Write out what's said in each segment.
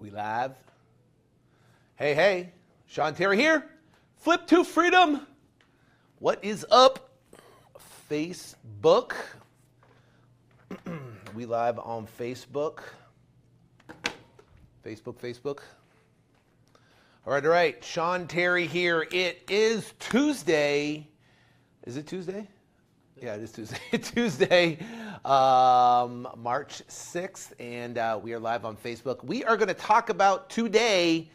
We live. Hey, Sean Terry here. Flip2Freedom. What is up, Facebook? We live on Facebook. Facebook. All right. Sean Terry here. It is Tuesday. Is it Tuesday? Yeah, it is Tuesday. Tuesday, March 6th, and we are live on Facebook. We are going to talk about today,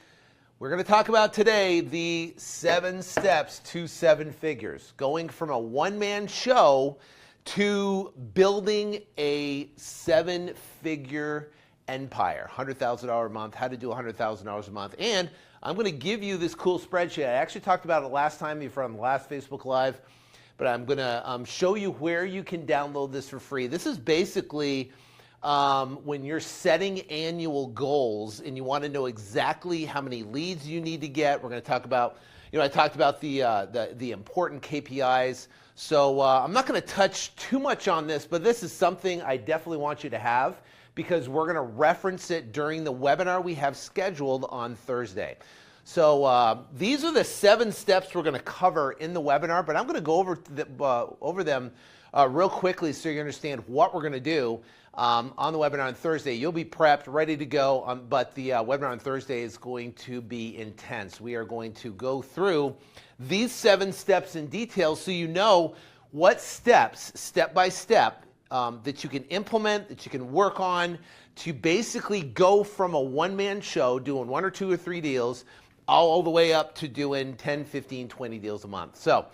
the 7 steps to 7 figures, going from a one-man show to building a 7-figure empire, $100,000 a month, how to do $100,000 a month. And I'm going to give you this cool spreadsheet. I actually talked about it last time you were on the last Facebook Live. But I'm going to show you where you can download this for free. This is basically when you're setting annual goals and you want to know exactly how many leads you need to get. We're going to talk about, I talked about the important KPIs. So I'm not going to touch too much on this, but this is something I definitely want you to have because we're going to reference it during the webinar we have scheduled on Thursday. So these are the 7 steps we're going to cover in the webinar, but I'm going to go over them real quickly so you understand what we're going to do on the webinar on Thursday. You'll be prepped, ready to go, but the webinar on Thursday is going to be intense. We are going to go through these 7 steps in detail so you know what steps, step by step, that you can implement, that you can work on to basically go from a one-man show doing 1 or 2 or 3 deals all the way up to doing 10, 15, 20 deals a month. So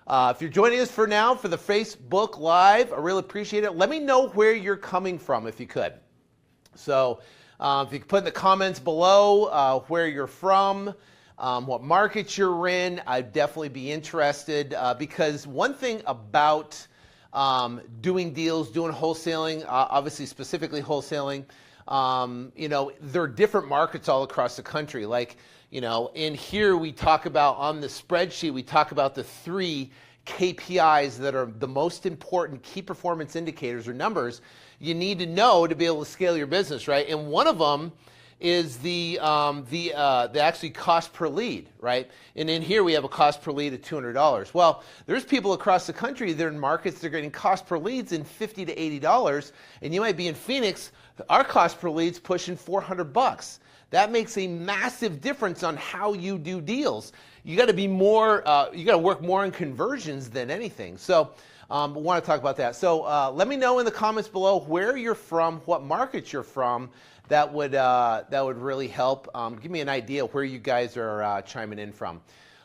if you're joining us for now for the Facebook Live, I really appreciate it. Let me know where you're coming from if you could. So if you could put in the comments below where you're from, what market you're in, I'd definitely be interested because one thing about doing deals, doing wholesaling, obviously specifically wholesaling, there are different markets all across the country. Like, in here we talk about on the spreadsheet, we talk about the 3 KPIs that are the most important key performance indicators or numbers you need to know to be able to scale your business, right? And one of them is the actually cost per lead, right? And in here we have a cost per lead of $200. Well, there's people across the country, they're in markets, they're getting cost per leads in $50 to $80, and you might be in Phoenix, our cost per lead's pushing $400. That makes a massive difference on how you do deals. You got to be more, you got to work more on conversions than anything. So we want to talk about that. So let me know in the comments below where you're from, what market you're from. That would really help. Give me an idea where you guys are chiming in from.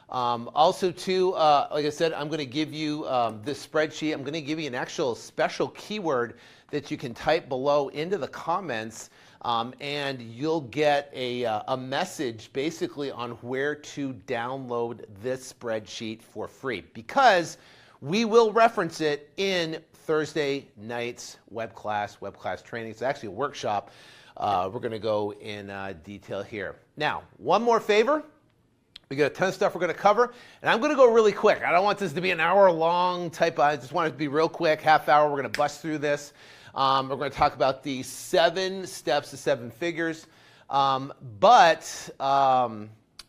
Also, too, like I said, I'm going to give you this spreadsheet. I'm going to give you an actual special keyword that you can type below into the comments, and you'll get a message basically on where to download this spreadsheet for free because we will reference it in Thursday night's web class training. It's actually a workshop. We're going to go in detail here. Now, one more favor. We got a ton of stuff we're going to cover, and I'm going to go really quick. I don't want this to be an hour-long type. I just want it to be real quick, half hour. We're going to bust through this. We're going to talk about the 7 steps to 7 figures. But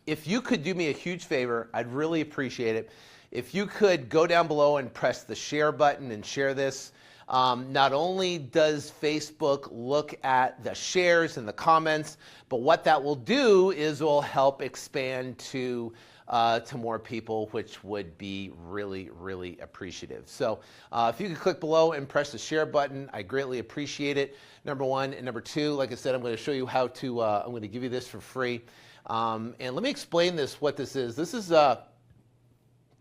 if you could do me a huge favor, I'd really appreciate it. If you could go down below and press the share button and share this. Not only does Facebook look at the shares and the comments, but what that will do is it will help expand to more people, which would be really, really appreciative. So if you could click below and press the share button, I greatly appreciate it, number 1. And number 2, like I said, I'm going to show you how to, I'm going to give you this for free. And let me explain what this is. This is,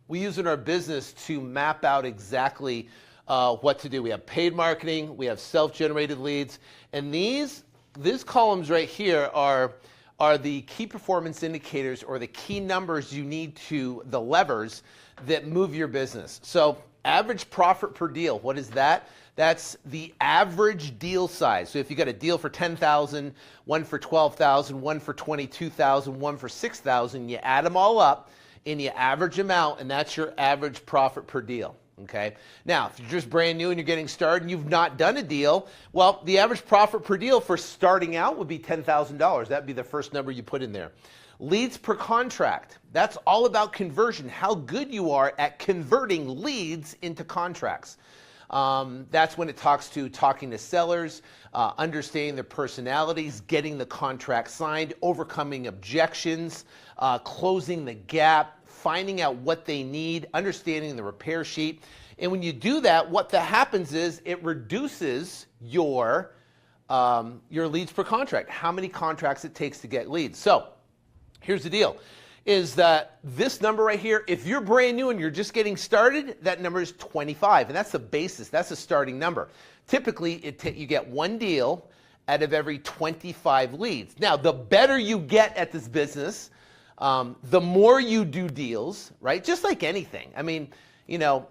we use in our business to map out exactly what to do. We have paid marketing, we have self-generated leads, and these columns right here are the key performance indicators or the key numbers you need to, the levers that move your business. So average profit per deal, what is that? That's the average deal size. So if you got a deal for $10,000, one for $12,000, one for $22,000, one for $6,000, you add them all up and you average them out, and that's your average profit per deal. Okay. Now, if you're just brand new and you're getting started and you've not done a deal, well, the average profit per deal for starting out would be $10,000. That'd be the first number you put in there. Leads per contract. That's all about conversion, how good you are at converting leads into contracts. That's when it talking to sellers, understanding their personalities, getting the contract signed, overcoming objections, closing the gap, finding out what they need, understanding the repair sheet. And when you do that, what that happens is it reduces your leads per contract, how many contracts it takes to get leads. So here's the deal, is that this number right here, if you're brand new and you're just getting started, that number is 25, and that's the basis, that's the starting number. Typically, you get one deal out of every 25 leads. Now, the better you get at this business, the more you do deals, right? Just like anything. I mean, you know,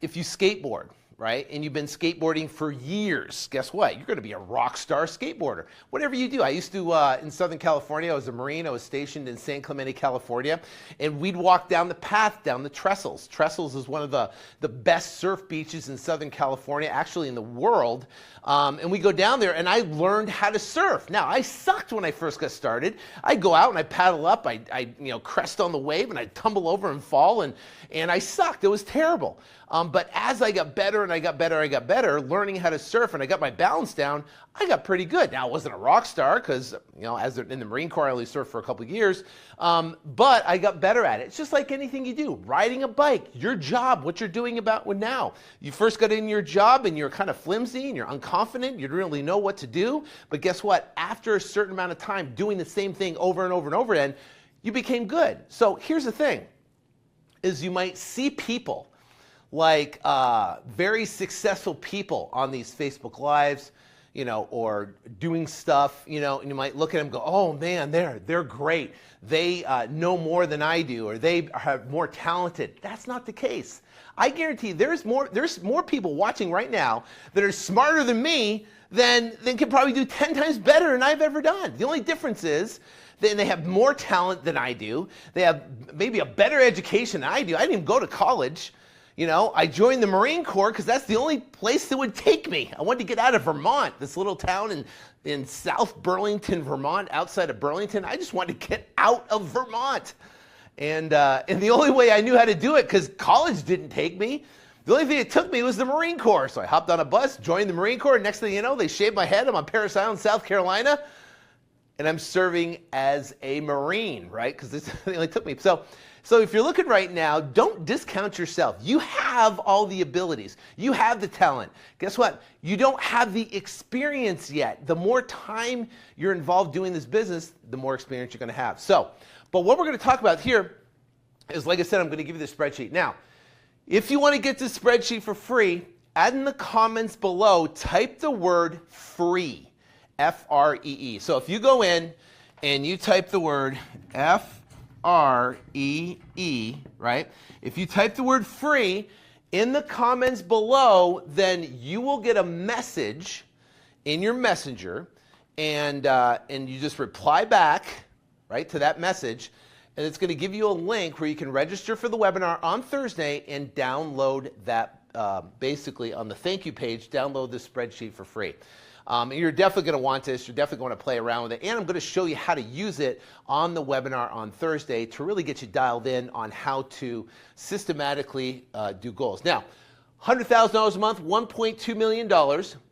if you skateboard, right, and you've been skateboarding for years, guess what? You're going to be a rock star skateboarder. Whatever you do. I used to, in Southern California, I was a Marine. I was stationed in San Clemente, California, and we'd walk down the path, down the Trestles. Trestles is one of the best surf beaches in Southern California, actually in the world. And we go down there, and I learned how to surf. Now, I sucked when I first got started. I'd go out and I'd paddle up, I'd crest on the wave, and I'd tumble over and fall, and I sucked. It was terrible. But as I got better and I got better, learning how to surf, and I got my balance down, I got pretty good. Now, I wasn't a rock star because, as in the Marine Corps, I only surfed for a couple of years, but I got better at it. It's just like anything you do. Riding a bike, your job, what you're doing about now. You first got in your job and you're kind of flimsy and you're unconfident, you don't really know what to do, but guess what? After a certain amount of time doing the same thing over and over and over again, you became good. So here's the thing, is you might see people like very successful people on these Facebook Lives, or doing stuff, and you might look at them and go, oh man, they're great. They know more than I do, or they are more talented. That's not the case. I guarantee there's more people watching right now that are smarter than me than can probably do 10 times better than I've ever done. The only difference is they have more talent than I do. They have maybe a better education than I do. I didn't even go to college. I joined the Marine Corps because that's the only place that would take me. I wanted to get out of Vermont, this little town in South Burlington, Vermont, outside of Burlington. I just wanted to get out of Vermont. And the only way I knew how to do it, because college didn't take me, the only thing that took me was the Marine Corps. So I hopped on a bus, joined the Marine Corps, and next thing you know, they shaved my head. I'm on Parris Island, South Carolina, and I'm serving as a Marine, right? Because this only took me. So if you're looking right now, don't discount yourself. You have all the abilities. You have the talent. Guess what? You don't have the experience yet. The more time you're involved doing this business, the more experience you're going to have. But what we're going to talk about here is, like I said, I'm going to give you the spreadsheet. Now, if you want to get this spreadsheet for free, add in the comments below, type the word free, F-R-E-E. So if you go in and you type the word F-R-E-E, right? If you type the word free in the comments below, then you will get a message in your messenger, and you just reply back, right, to that message, and it's going to give you a link where you can register for the webinar on Thursday and download that, basically on the thank you page, download this spreadsheet for free. And you're definitely going to want this. You're definitely going to play around with it. And I'm going to show you how to use it on the webinar on Thursday to really get you dialed in on how to systematically do goals. Now, $100,000 a month, $1.2 million.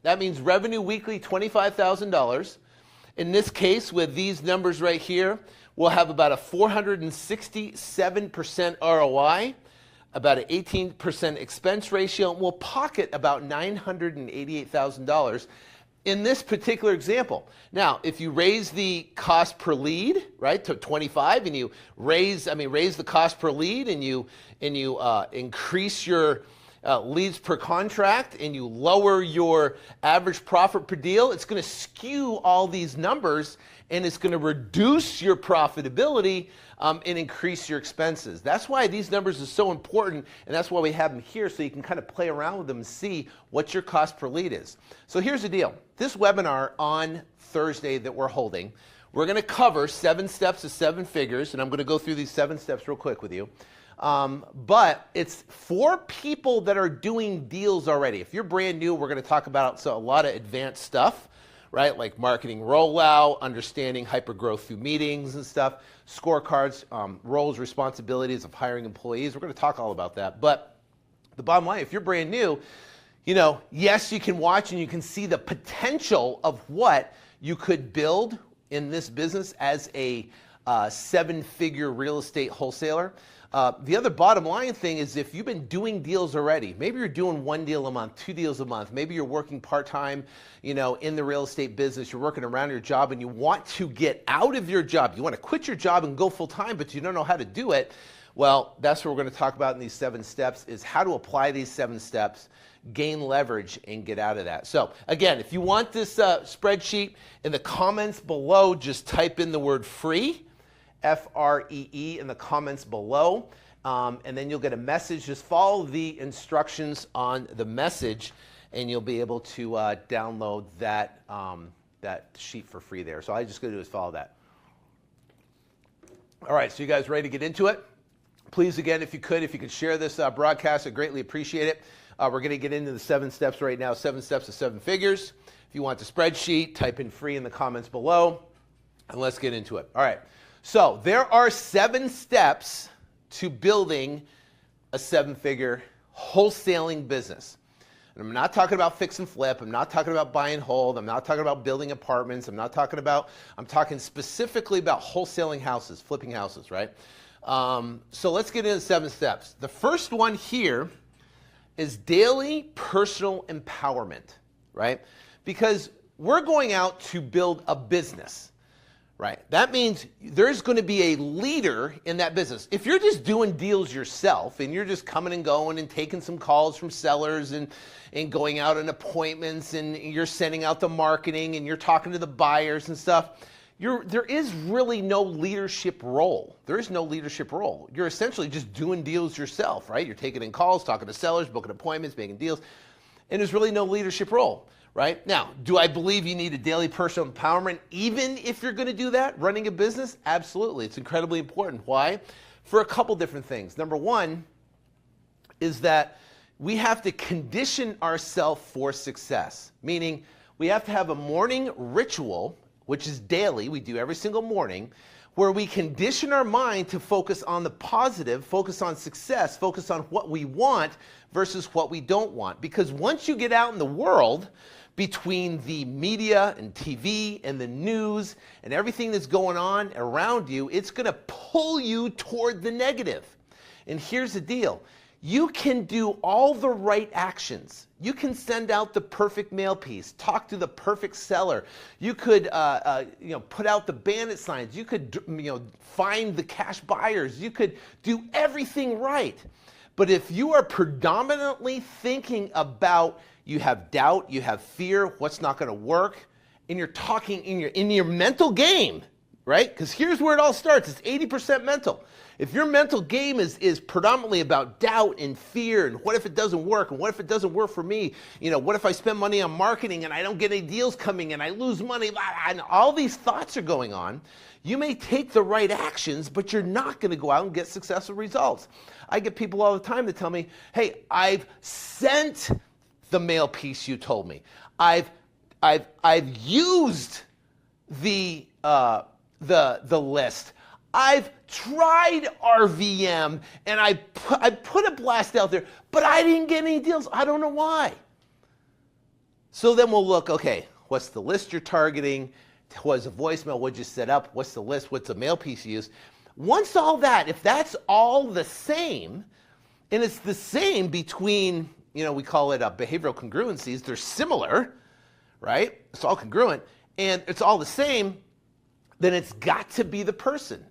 That means revenue weekly, $25,000. In this case, with these numbers right here, we'll have about a 467% ROI, about an 18% expense ratio, and we'll pocket about $988,000 in this particular example. Now, if you raise the cost per lead, right, to 25, and you raise the cost per lead, and you increase your leads per contract, and you lower your average profit per deal, it's going to skew all these numbers, and it's going to reduce your profitability and increase your expenses. That's why these numbers are so important, and that's why we have them here, so you can kind of play around with them and see what your cost per lead is. So here's the deal. This webinar on Thursday that we're holding, we're going to cover 7 steps to 7 figures, and I'm going to go through these 7 steps real quick with you. But it's for people that are doing deals already. If you're brand new, we're going to talk about a lot of advanced stuff, right? Like marketing rollout, understanding hypergrowth through meetings and stuff, scorecards, roles, responsibilities of hiring employees. We're going to talk all about that. But the bottom line, if you're brand new, yes, you can watch and you can see the potential of what you could build in this business as a 7-figure real estate wholesaler. The other bottom line thing is if you've been doing deals already, maybe you're doing 1 deal a month, 2 deals a month, maybe you're working part-time, in the real estate business, you're working around your job and you want to get out of your job. You want to quit your job and go full-time, but you don't know how to do it. Well, that's what we're going to talk about in these 7 steps is how to apply these 7 steps, gain leverage, and get out of that. So again, if you want this spreadsheet, in the comments below, just type in the word free, F-R-E-E, in the comments below, and then you'll get a message. Just follow the instructions on the message, and you'll be able to download that, that sheet for free there. So all I just got to do is follow that. All right, so you guys ready to get into it? Please, again, if you could share this broadcast, I'd greatly appreciate it. We're going to get into the 7 steps right now, 7 steps to 7 figures. If you want the spreadsheet, type in free in the comments below, and let's get into it. All right. So there are 7 steps to building a 7-figure wholesaling business. And I'm not talking about fix and flip. I'm not talking about buy and hold. I'm not talking about building apartments. I'm talking specifically about wholesaling houses, flipping houses, right? So let's get into 7 steps. The first one here is daily personal empowerment, right? Because we're going out to build a business. Right. That means there's going to be a leader in that business. If you're just doing deals yourself and you're just coming and going and taking some calls from sellers and going out on appointments and you're sending out the marketing and you're talking to the buyers and stuff, there is really no leadership role. There is no leadership role. You're essentially just doing deals yourself, right? You're taking in calls, talking to sellers, booking appointments, making deals, and there's really no leadership role. Right? Now, do I believe you need a daily personal empowerment even if you're going to do that, running a business? Absolutely. It's incredibly important. Why? For a couple different things. Number one is that we have to condition ourselves for success, meaning we have to have a morning ritual, which is daily, we do every single morning, where we condition our mind to focus on the positive, focus on success, focus on what we want versus what we don't want. Because once you get out in the world, between the media and TV and the news and everything that's going on around you, it's going to pull you toward the negative. And here's the deal. You can do all the right actions. You can send out the perfect mail piece, talk to the perfect seller. You could put out the bandit signs. You could find the cash buyers. You could do everything right. But if you are predominantly thinking about you have doubt, you have fear, what's not going to work, and you're talking in your mental game, right? Because here's where it all starts. It's 80% mental. If your mental game is predominantly about doubt and fear and what if it doesn't work and what if it doesn't work for me, what if I spend money on marketing and I don't get any deals coming and I lose money, and all these thoughts are going on, you may take the right actions, but you're not going to go out and get successful results. I get people all the time that tell me, hey, I've sent the mail piece you told me. I've used the list. I've tried RVM and I put a blast out there, but I didn't get any deals. I don't know why. So then we'll look, okay, what's the list you're targeting? What's the voicemail? What'd you set up? What's the list? What's the mail piece you use? Once all that, if that's all the same, and it's the same between, we call it behavioral congruencies, they're similar, right? It's all congruent, and it's all the same, then it's got to be the person.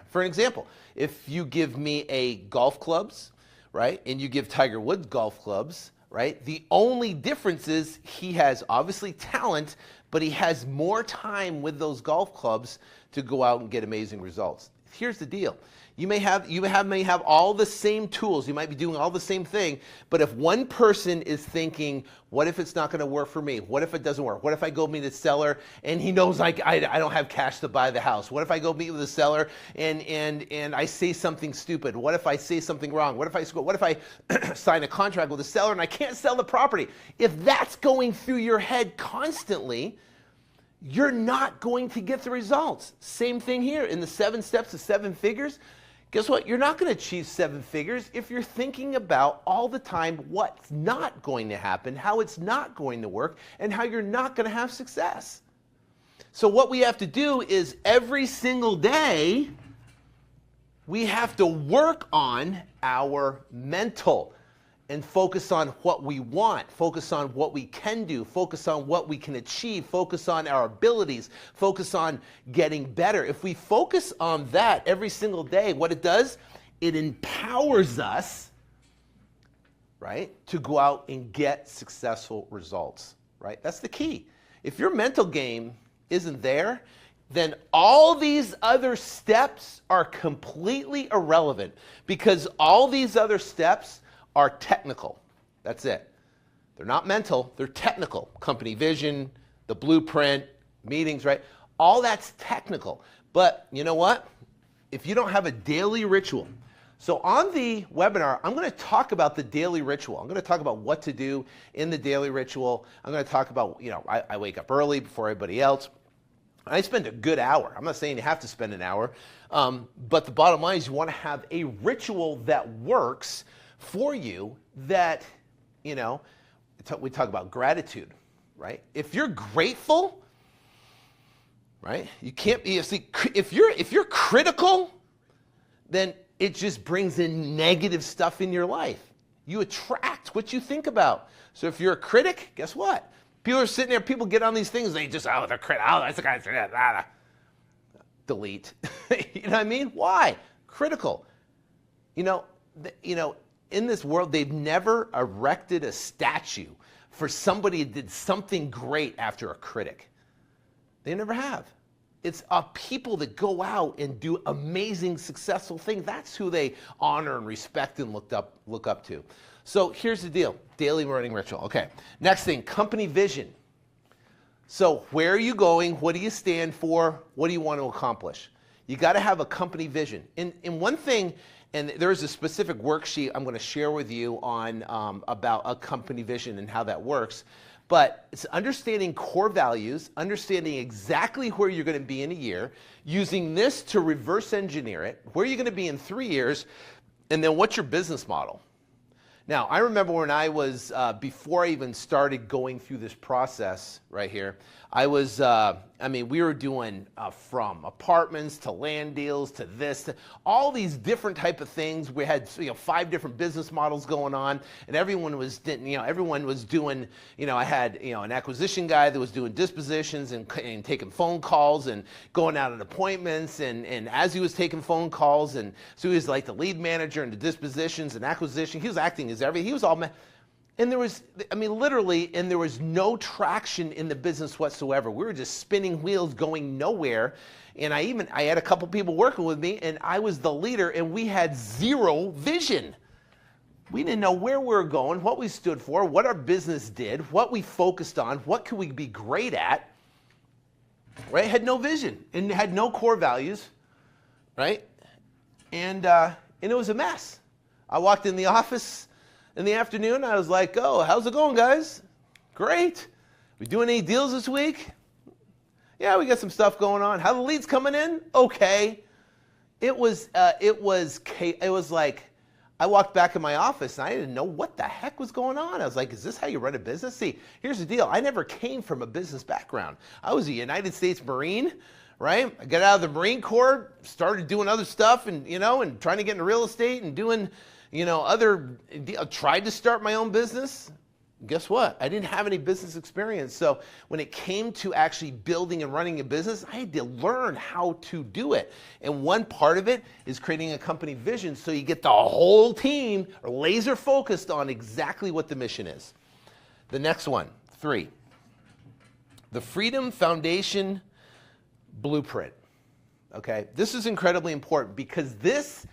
For an example, if you give me a golf clubs, right, and you give Tiger Woods golf clubs, right, the only difference is he has obviously talent, but he has more time with those golf clubs to go out and get amazing results. Here's the deal. You may have all the same tools. You might be doing all the same thing, but if one person is thinking, what if it's not going to work for me? What if it doesn't work? What if I go meet a seller and he knows like I don't have cash to buy the house? What if I go meet with a seller and I say something stupid? What if I say something wrong? What if I sign a contract with a seller and I can't sell the property? If that's going through your head constantly, you're not going to get the results. Same thing here in the 7 steps to 7 figures. Guess what? You're not going to achieve 7 figures if you're thinking about all the time what's not going to happen, how it's not going to work, and how you're not going to have success. So what we have to do is every single day, we have to work on our mental and focus on what we want, focus on what we can do, focus on what we can achieve, focus on our abilities, focus on getting better. If we focus on that every single day, what it does, it empowers us, right, to go out and get successful results, right? That's the key. If your mental game isn't there, then all these other steps are completely irrelevant, because all these other steps are technical. That's it. They're not mental, they're technical. Company vision, the blueprint, meetings, right? All that's technical. But you know what? If you don't have a daily ritual, so on the webinar, I'm going to talk about the daily ritual. I'm going to talk about what to do in the daily ritual. I'm going to talk about, I wake up early before everybody else. I spend a good hour. I'm not saying you have to spend an hour, but the bottom line is you want to have a ritual that works for you that, we talk about gratitude, right? If you're grateful, right? You can't be, if you're critical, then it just brings in negative stuff in your life. You attract what you think about. So if you're a critic, guess what? People are sitting there, people get on these things, they just, they're critical, that's the guy, delete. You know what I mean? Why? Critical. In this world, they've never erected a statue for somebody who did something great after a critic. They never have. It's people that go out and do amazing, successful things. That's who they honor and respect and look up to. So here's the deal, daily morning ritual. Okay, next thing, company vision. So where are you going? What do you stand for? What do you want to accomplish? You got to have a company vision. And one thing, and there's a specific worksheet I'm going to share with you on about a company vision and how that works. But it's understanding core values, understanding exactly where you're going to be in a year, using this to reverse engineer it, where you're going to be in 3 years, and then what's your business model. Now, I remember when I was, before I even started going through this process right here, I was, we were doing from apartments to land deals to this, to all these different type of things. We had 5 different business models going on, and everyone was doing, I had, an acquisition guy that was doing dispositions and taking phone calls and going out on appointments, and as he was taking phone calls, and so he was like the lead manager and the dispositions and acquisition. He was acting as everything. He was all. And there was, literally, and there was no traction in the business whatsoever. We were just spinning wheels going nowhere. And I had a couple people working with me, and I was the leader, and we had zero vision. We didn't know where we were going, what we stood for, what our business did, what we focused on, what could we be great at, right? Had no vision and had no core values, right? And it was a mess. I walked in the office in the afternoon, I was like, how's it going, guys? Great. We doing any deals this week? Yeah, we got some stuff going on. How the leads coming in? Okay. It was like, I walked back in my office and I didn't know what the heck was going on. I was like, is this how you run a business? See, here's the deal. I never came from a business background. I was a United States Marine, right? I got out of the Marine Corps, started doing other stuff and trying to get into real estate and doing, tried to start my own business. Guess what? I didn't have any business experience. So when it came to actually building and running a business, I had to learn how to do it. And one part of it is creating a company vision so you get the whole team laser focused on exactly what the mission is. The next one, 3, the Freedom Foundation Blueprint. okay? This is incredibly important because this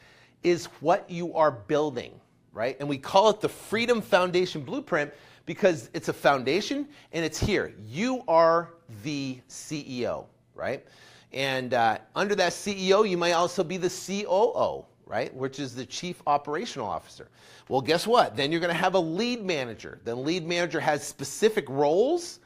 is what you are building, right? And we call it the Freedom Foundation Blueprint because it's a foundation and it's here. You are the CEO, right? And under that CEO, you might also be the COO, right? Which is the Chief Operational Officer. Well, guess what? Then you're going to have a lead manager. The lead manager has specific roles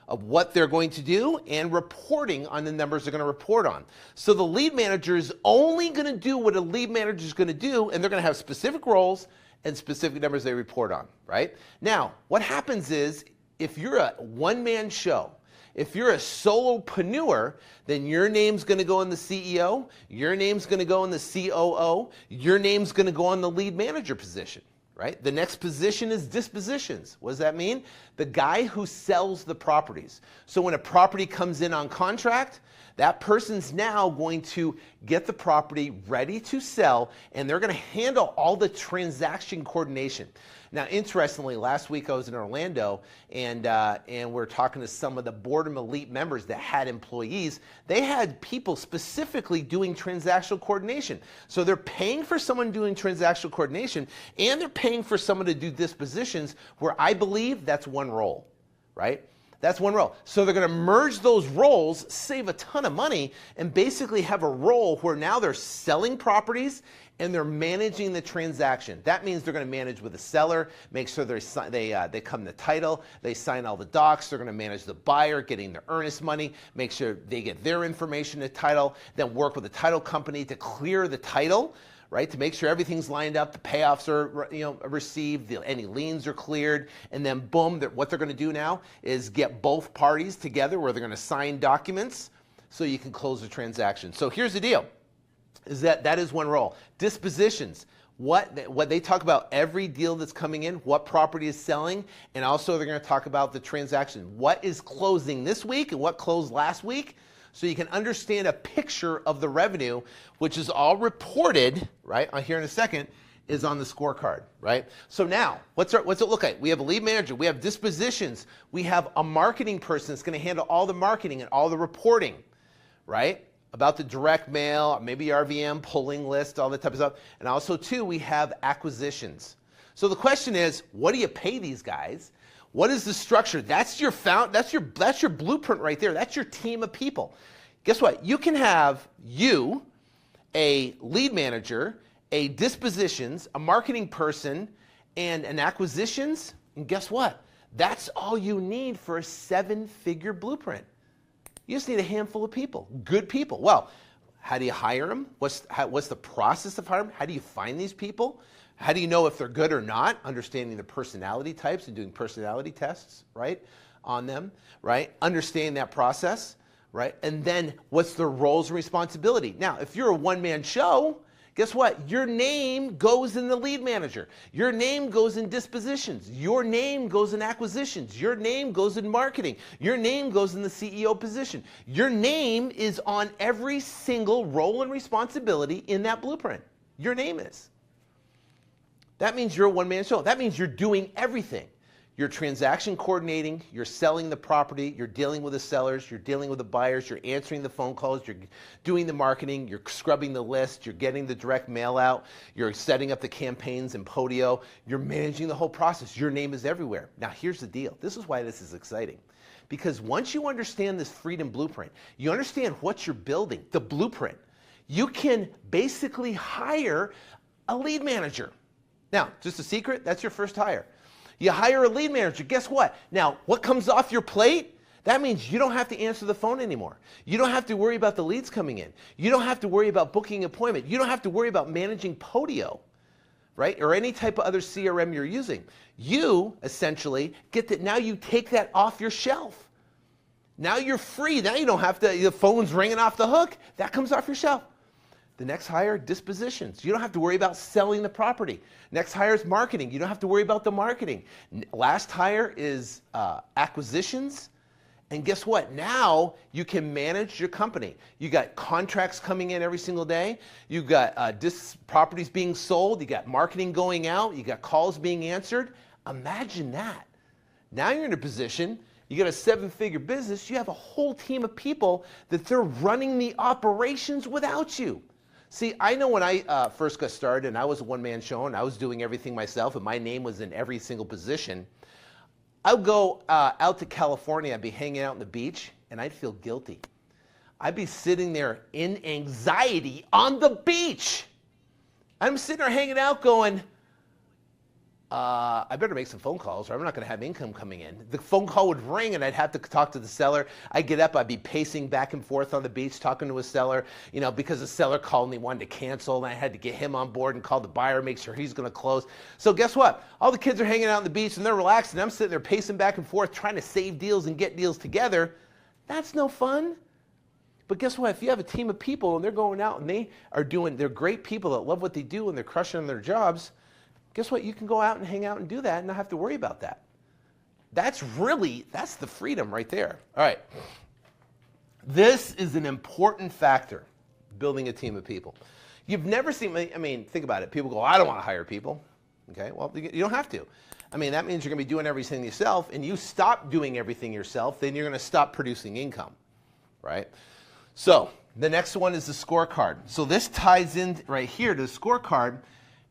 of what they're going to do and reporting on the numbers they're going to report on. So the lead manager is only going to do what a lead manager is going to do, and they're going to have specific roles and specific numbers they report on, right? Now, what happens is if you're a one-man show, if you're a solopreneur, then your name's going to go in the CEO, your name's going to go in the COO, your name's going to go on the lead manager position, right? The next position is dispositions. What does that mean? The guy who sells the properties. So when a property comes in on contract, that person's now going to get the property ready to sell, and they're going to handle all the transaction coordination. Now, interestingly, last week I was in Orlando, and we're talking to some of the Boredom Elite members that had employees. They had people specifically doing transactional coordination. So they're paying for someone doing transactional coordination, and they're paying for someone to do dispositions, where I believe that's one role, right? That's one role. So they're going to merge those roles, save a ton of money, and basically have a role where now they're selling properties and they're managing the transaction. That means they're going to manage with the seller, make sure they come to title, they sign all the docs, they're going to manage the buyer, getting their earnest money, make sure they get their information to title, then work with the title company to clear the title, right? To make sure everything's lined up, the payoffs are received, any liens are cleared, and then boom, what they're going to do now is get both parties together where they're going to sign documents so you can close the transaction. So here's the deal, is that is one role. Dispositions, what they talk about every deal that's coming in, what property is selling, and also they're going to talk about the transaction. What is closing this week and what closed last week? So you can understand a picture of the revenue, which is all reported, right, here in a second, is on the scorecard, right? So now, what's it look like? We have a lead manager, we have dispositions, we have a marketing person that's going to handle all the marketing and all the reporting, right? About the direct mail, maybe RVM, pulling list, all that type of stuff. And also, too, we have acquisitions. So the question is, what do you pay these guys? What is the structure? That's your blueprint right there. That's your team of people. Guess what? You can have a lead manager, a dispositions, a marketing person, and an acquisitions. And guess what? That's all you need for a 7-figure blueprint. You just need a handful of people, good people. Well, how do you hire them? What's the process of hiring them? How do you find these people? How do you know if they're good or not? Understanding the personality types and doing personality tests, right, on them, right? Understanding that process, right? And then what's their roles and responsibility? Now, if you're a one-man show, guess what? Your name goes in the lead manager. Your name goes in dispositions. Your name goes in acquisitions. Your name goes in marketing. Your name goes in the CEO position. Your name is on every single role and responsibility in that blueprint. Your name is. That means you're a one-man show. That means you're doing everything. You're transaction coordinating, you're selling the property, you're dealing with the sellers, you're dealing with the buyers, you're answering the phone calls, you're doing the marketing, you're scrubbing the list, you're getting the direct mail out, you're setting up the campaigns and Podio, you're managing the whole process. Your name is everywhere. Now here's the deal. This is why this is exciting. Because once you understand this freedom blueprint, you understand what you're building, the blueprint, you can basically hire a lead manager. Now, just a secret, that's your first hire. You hire a lead manager, guess what? Now, what comes off your plate? That means you don't have to answer the phone anymore. You don't have to worry about the leads coming in. You don't have to worry about booking an appointment. You don't have to worry about managing Podio, right? Or any type of other CRM you're using. You, essentially, get that now you take that off your shelf. Now you're free. Now you don't have to, the phone's ringing off the hook. That comes off your shelf. The next hire, dispositions. You don't have to worry about selling the property. Next hire is marketing. You don't have to worry about the marketing. Last hire is acquisitions. And guess what? Now you can manage your company. You got contracts coming in every single day. You got properties being sold. You got marketing going out. You got calls being answered. Imagine that. Now you're in a position, You got a 7-figure business, you have a whole team of people that they're running the operations without you. See, I know when I first got started and I was a one-man show and I was doing everything myself and my name was in every single position, I would go out to California, I'd be hanging out on the beach and I'd feel guilty. I'd be sitting there in anxiety on the beach. I'm sitting there hanging out going, I better make some phone calls or I'm not going to have income coming in. The phone call would ring and I'd have to talk to the seller. I'd get up, I'd be pacing back and forth on the beach talking to a seller, because the seller called me, wanted to cancel, and I had to get him on board and call the buyer, make sure he's going to close. So guess what? All the kids are hanging out on the beach and they're relaxing. I'm sitting there pacing back and forth trying to save deals and get deals together. That's no fun. But guess what? If you have a team of people and they're going out and they're great people that love what they do and they're crushing their jobs, guess what? You can go out and hang out and do that and not have to worry about that. That's the freedom right there. All right. This is an important factor, building a team of people. You've never seen, think about it. People go, I don't want to hire people. Okay, well, you don't have to. That means you're going to be doing everything yourself, and you stop doing everything yourself, then you're going to stop producing income, right? So the next one is the scorecard. So this ties in right here to the scorecard,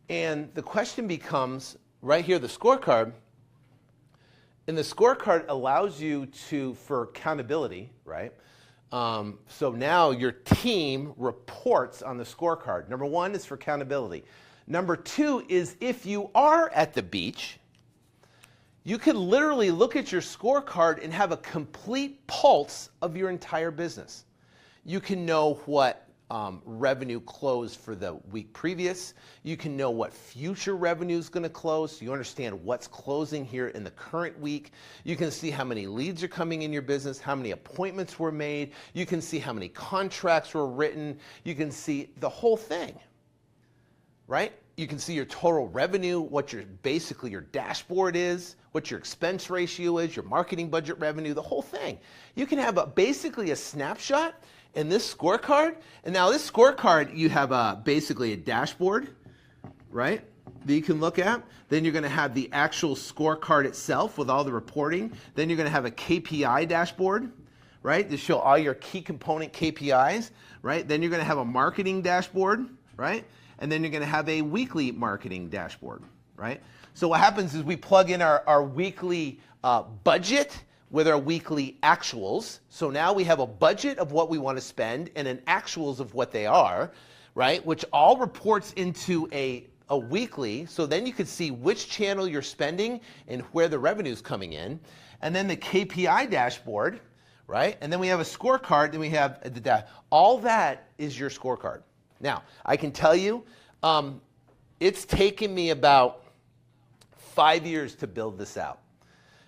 and the question becomes, right here, the scorecard, and the scorecard allows you for accountability, right? So now your team reports on the scorecard. Number 1 is for accountability. Number 2 is if you are at the beach, you can literally look at your scorecard and have a complete pulse of your entire business. You can know what revenue closed for the week previous. You can know what future revenue is going to close. So you understand what's closing here in the current week. You can see how many leads are coming in your business, how many appointments were made. You can see how many contracts were written. You can see the whole thing, right? You can see your total revenue, what your dashboard is, what your expense ratio is, your marketing budget revenue, the whole thing. You can have basically a snapshot in this scorecard. And now this scorecard, you have basically a dashboard, right, that you can look at. Then you're going to have the actual scorecard itself with all the reporting. Then you're going to have a KPI dashboard, right, to show all your key component KPIs, right? Then you're going to have a marketing dashboard, right? And then you're going to have a weekly marketing dashboard, right? So what happens is we plug in our weekly budget with our weekly actuals. So now we have a budget of what we want to spend and an actuals of what they are, right? Which all reports into a weekly. So then you can see which channel you're spending and where the revenue is coming in. And then the KPI dashboard, right? And then we have a scorecard, and we have the data. All that is your scorecard. Now, I can tell you, it's taken me about 5 years to build this out,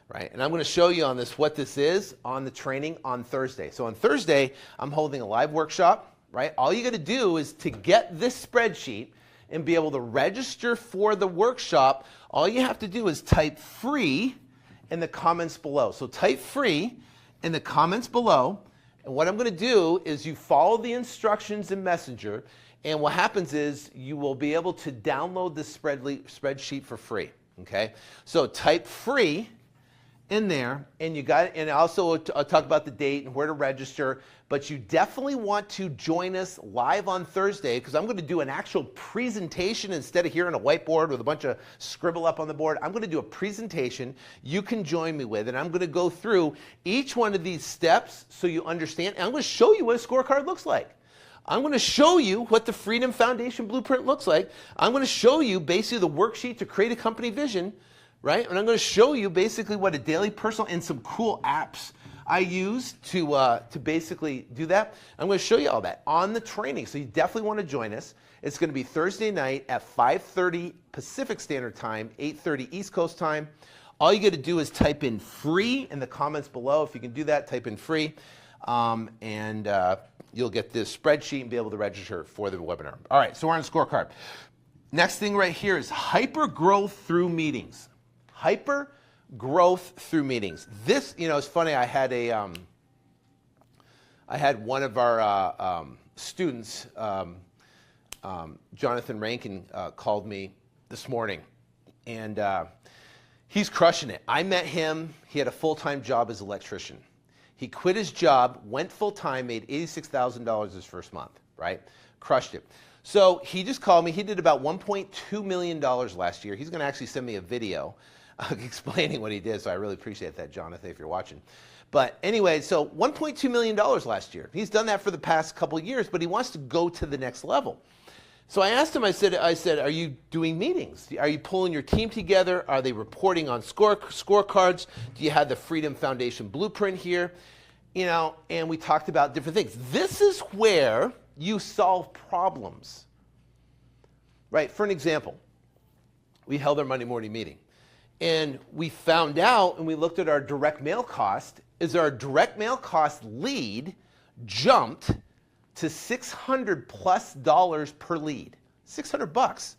right? And I'm going to show you on this what this is on the training on Thursday. So on Thursday, I'm holding a live workshop, right? All you got to do is to get this spreadsheet and be able to register for the workshop, all you have to do is type free in the comments below. So type free in the comments below. And what I'm going to do is you follow the instructions in Messenger, and what happens is you will be able to download this spreadsheet for free. Okay? So type free in there, and you got it. And also I'll talk about the date and where to register, but you definitely want to join us live on Thursday, because I'm going to do an actual presentation instead of here on a whiteboard with a bunch of scribble up on the board. I'm going to do a presentation you can join me with, and I'm going to go through each one of these steps so you understand, and I'm going to show you what a scorecard looks like. I'm going to show you what the Freedom Foundation Blueprint looks like. I'm going to show you basically the worksheet to create a company vision, right? And I'm going to show you basically what a daily personal and some cool apps I use to basically do that. I'm going to show you all that on the training, so you definitely want to join us. It's going to be Thursday night at 5:30 Pacific Standard Time, 8:30 East Coast Time. All you got to do is type in free in the comments below. If you can do that, type in free, and you'll get this spreadsheet and be able to register for the webinar. All right, so we're on scorecard. Next thing right here is hyper growth through meetings. Hyper growth through meetings. This, it's funny. I had one of our students, Jonathan Rankin, called me this morning, and He's crushing it. I met him. He had a full-time job as an electrician. He quit his job, went full-time, made $86,000 his first month, right? Crushed it. So he just called me. He did about $1.2 million last year. He's going to actually send me a video explaining what he did, so I really appreciate that, Jonathan, if you're watching. But anyway, so $1.2 million last year. He's done that for the past couple of years, but he wants to go to the next level. So I asked him, I said, are you doing meetings? Are you pulling your team together? Are they reporting on scorecards? Do you have the Freedom Foundation blueprint here? You know, and we talked about different things. This is where you solve problems, right? For an example, we held our Monday morning meeting, and we found out, and we looked at our direct mail cost, is our direct mail cost lead jumped to $600+ per lead, $600.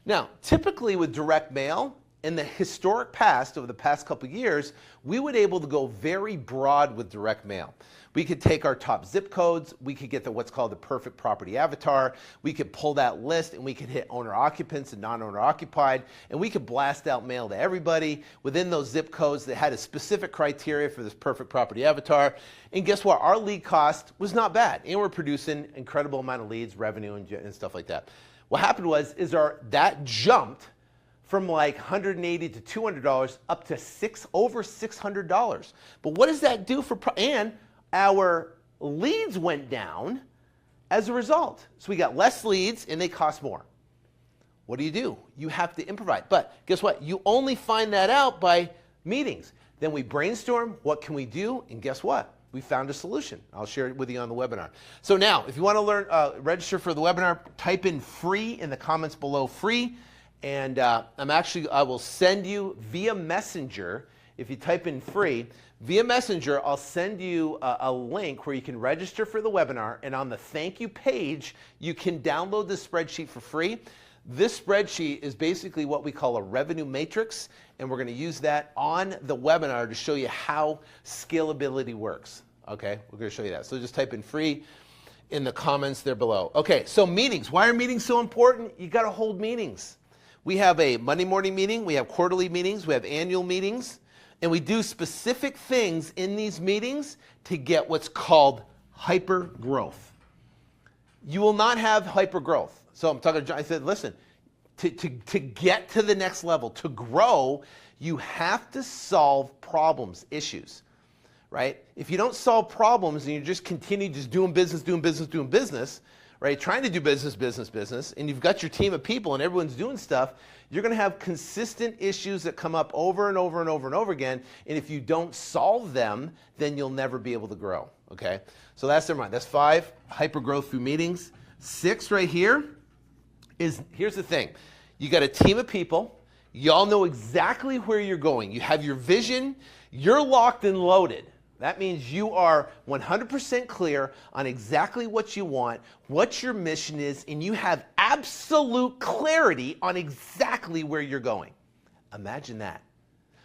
Now, typically with direct mail, in the historic past, over the past couple of years, we would able to go very broad with direct mail. We could take our top zip codes, we could get what's called the perfect property avatar, we could pull that list and we could hit owner occupants and non-owner occupied, and we could blast out mail to everybody within those zip codes that had a specific criteria for this perfect property avatar. And guess what? Our lead cost was not bad, and we're producing incredible amount of leads, revenue, and stuff like that. What happened was, that jumped from like $180 to $200 up to over $600. But what does that do and our leads went down as a result. So we got less leads and they cost more. What do? You have to improvise. But guess what? You only find that out by meetings. Then we brainstorm, what can we do? And guess what? We found a solution. I'll share it with you on the webinar. So now, if you want to learn, register for the webinar, type in free in the comments below, free. And I will send you via Messenger. If you type in free, via Messenger, I'll send you a link where you can register for the webinar. And on the thank you page, you can download this spreadsheet for free. This spreadsheet is basically what we call a revenue matrix. And we're going to use that on the webinar to show you how scalability works. Okay, we're going to show you that. So just type in free in the comments there below. Okay, so meetings. Why are meetings so important? You got to hold meetings. We have a Monday morning meeting, we have quarterly meetings, we have annual meetings, and we do specific things in these meetings to get what's called hyper growth. You will not have hyper growth. So I'm talking to John, I said, listen, to get to the next level, to grow, you have to solve problems, issues, right? If you don't solve problems and you just continue just doing business, right, trying to do business, and you've got your team of people and everyone's doing stuff, you're going to have consistent issues that come up over and over again, and if you don't solve them, then you'll never be able to grow, okay? So that's number one. That's 5, hyper growth through meetings. 6 right here is, here's the thing. You got a team of people. Y'all know exactly where you're going. You have your vision. You're locked and loaded. That means you are 100% clear on exactly what you want, what your mission is, and you have absolute clarity on exactly where you're going. Imagine that.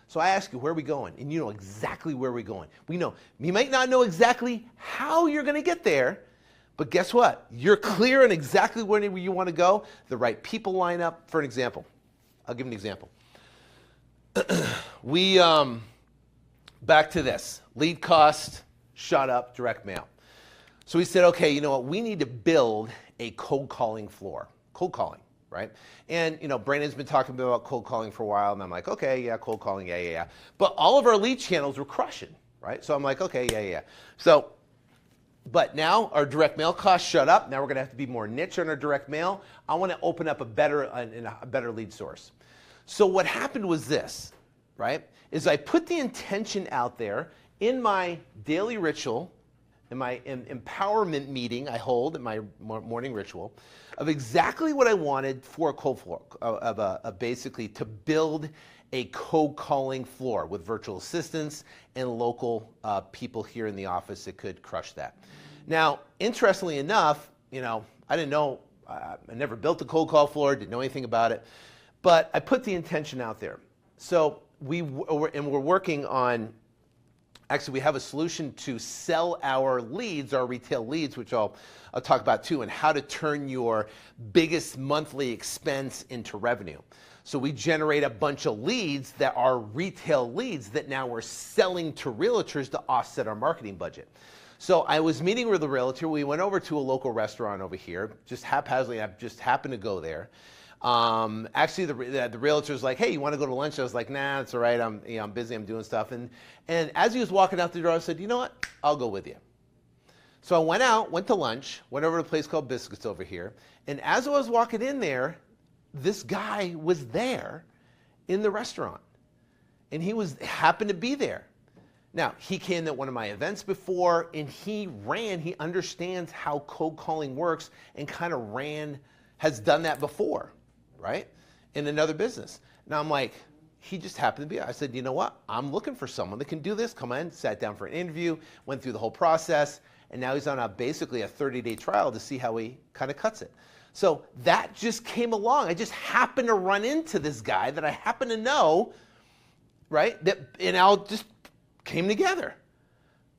So I ask you, where are we going? And you know exactly where we're going. We know. You might not know exactly how you're going to get there, but guess what? You're clear on exactly where you want to go. The right people line up. For an example, I'll give an example. Back to this. Lead cost shot up, direct mail. So we said, okay, you know what? We need to build a cold calling floor. Cold calling, right? And, you know, Brandon's been talking about cold calling for a while, and I'm like, okay, yeah, cold calling, yeah. But all of our lead channels were crushing, right? So I'm like, okay, yeah. So, but now our direct mail costs shut up. Now we're going to have to be more niche on our direct mail. I want to open up a better lead source. So what happened was this, right? Is I put the intention out there in my daily ritual, in my empowerment meeting I hold in my morning ritual, of exactly what I wanted for a cold floor, basically to build a cold calling floor with virtual assistants and local people here in the office that could crush that. Now, interestingly enough, you know, I didn't know, I never built a cold call floor, didn't know anything about it, but I put the intention out there. So we're working on, actually we have a solution to sell our leads, our retail leads, which I'll talk about too, and how to turn your biggest monthly expense into revenue. So we generate a bunch of leads that are retail leads that now we're selling to realtors to offset our marketing budget. So I was meeting with a realtor. We went over to a local restaurant over here, just haphazardly. I just happened to go there. Actually, the realtor's like, "Hey, you want to go to lunch?" I was like, "Nah, it's all right. I'm busy. I'm doing stuff." And as he was walking out the door, I said, "You know what? I'll go with you." So I went to lunch, went over to a place called Biscuits over here. And as I was walking in there, this guy was there in the restaurant, and he happened to be there. Now, he came to one of my events before, and he understands how cold calling works and kind of has done that before, right? In another business. Now I'm like, he just happened to be there. I said, "You know what? I'm looking for someone that can do this." Come in, sat down for an interview, went through the whole process, and now he's on basically a 30-day trial to see how he kind of cuts it. So that just came along. I just happened to run into this guy that I happen to know, right? And I'll just came together.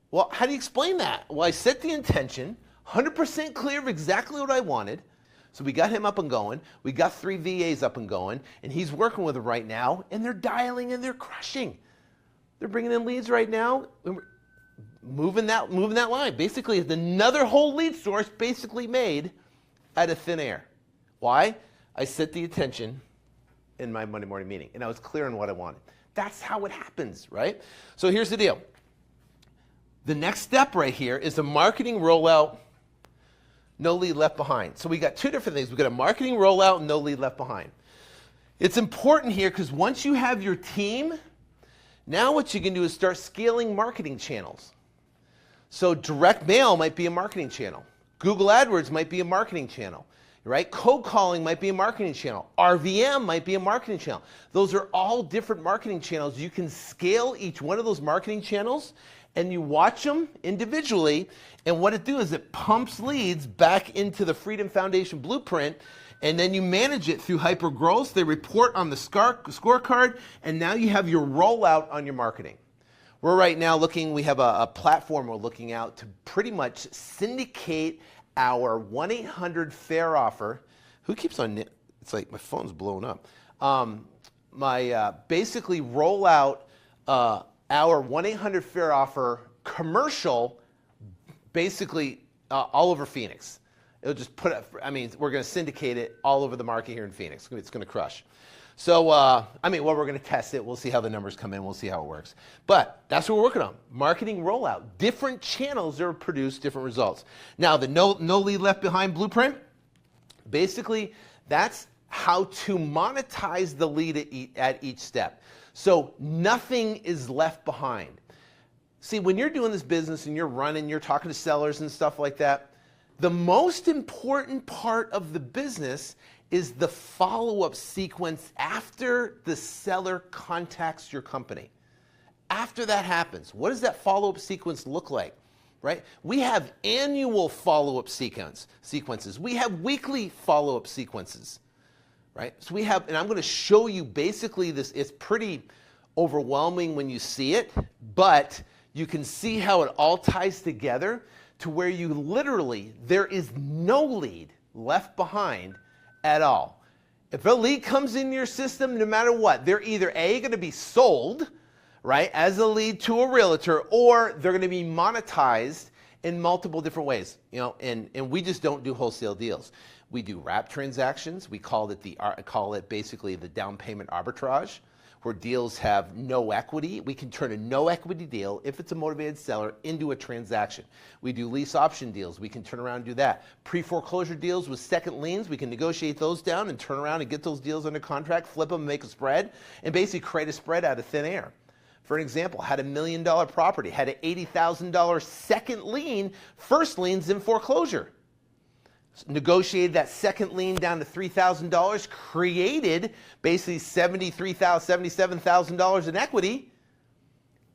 Well, how do you explain that? Well, I set the intention, 100% clear of exactly what I wanted. So we got him up and going. We got 3 VAs up and going, and he's working with them right now, and they're dialing and they're crushing. They're bringing in leads right now, and we're moving that line. Basically, it's another whole lead source basically made out of thin air. Why? I set the intention in my Monday morning meeting, and I was clear on what I wanted. That's how it happens, right? So here's the deal. The next step right here is the marketing rollout, no lead left behind. So we got 2 different things. We got a marketing rollout and no lead left behind. It's important here because once you have your team, now what you can do is start scaling marketing channels. So direct mail might be a marketing channel. Google AdWords might be a marketing channel. Right? Cold calling might be a marketing channel. RVM might be a marketing channel. Those are all different marketing channels. You can scale each one of those marketing channels, and you watch them individually, and what it does is it pumps leads back into the Freedom Foundation blueprint, and then you manage it through hyper-growth. They report on the scorecard, and now you have your rollout on your marketing. We're right now we have a platform we're looking out to pretty much syndicate our 1-800-FAIR offer. Who keeps on, it's like my phone's blowing up. Basically roll out our 1-800-FAIR offer commercial basically all over Phoenix. It'll just we're going to syndicate it all over the market here in Phoenix. It's going to crush. So, we're going to test it. We'll see how the numbers come in. We'll see how it works. But that's what we're working on. Marketing rollout. Different channels that produce different results. Now, the no lead left behind blueprint, basically, that's how to monetize the lead at each step. So nothing is left behind. See, when you're doing this business and you're talking to sellers and stuff like that, the most important part of the business is the follow-up sequence after the seller contacts your company. After that happens, what does that follow-up sequence look like, right? We have annual follow-up sequences. We have weekly follow-up sequences, right? So and I'm going to show you basically this. It's pretty overwhelming when you see it, but you can see how it all ties together to where you literally, there is no lead left behind at all. If a lead comes in your system, no matter what, they're either going to be sold, right, as a lead to a realtor, or they're going to be monetized in multiple different ways. And we just don't do wholesale deals. We do wrap transactions. We call it basically the down payment arbitrage, where deals have no equity. We can turn a no equity deal, if it's a motivated seller, into a transaction. We do lease option deals. We can turn around and do that. Pre-foreclosure deals with second liens, we can negotiate those down and turn around and get those deals under contract, flip them, make a spread, and basically create a spread out of thin air. For an example, had $1 million property, had an $80,000 second lien, first lien's in foreclosure. Negotiated that second lien down to $3,000, created basically $77,000 in equity.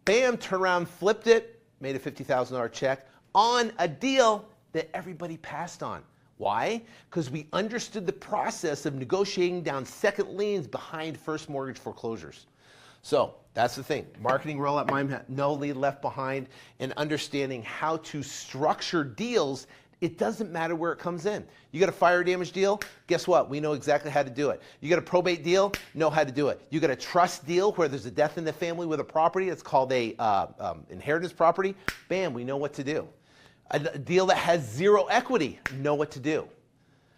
Bam, turned around, flipped it, made a $50,000 check on a deal that everybody passed on. Why? Because we understood the process of negotiating down second liens behind first mortgage foreclosures. So that's the thing. Marketing rollout, no lead left behind, and understanding how to structure deals It doesn't matter where it comes in. You got a fire damage deal? Guess what? We know exactly how to do it. You got a probate deal? Know how to do it. You got a trust deal where there's a death in the family with a property. It's called a inheritance property. Bam, we know what to do. A deal that has zero equity, know what to do.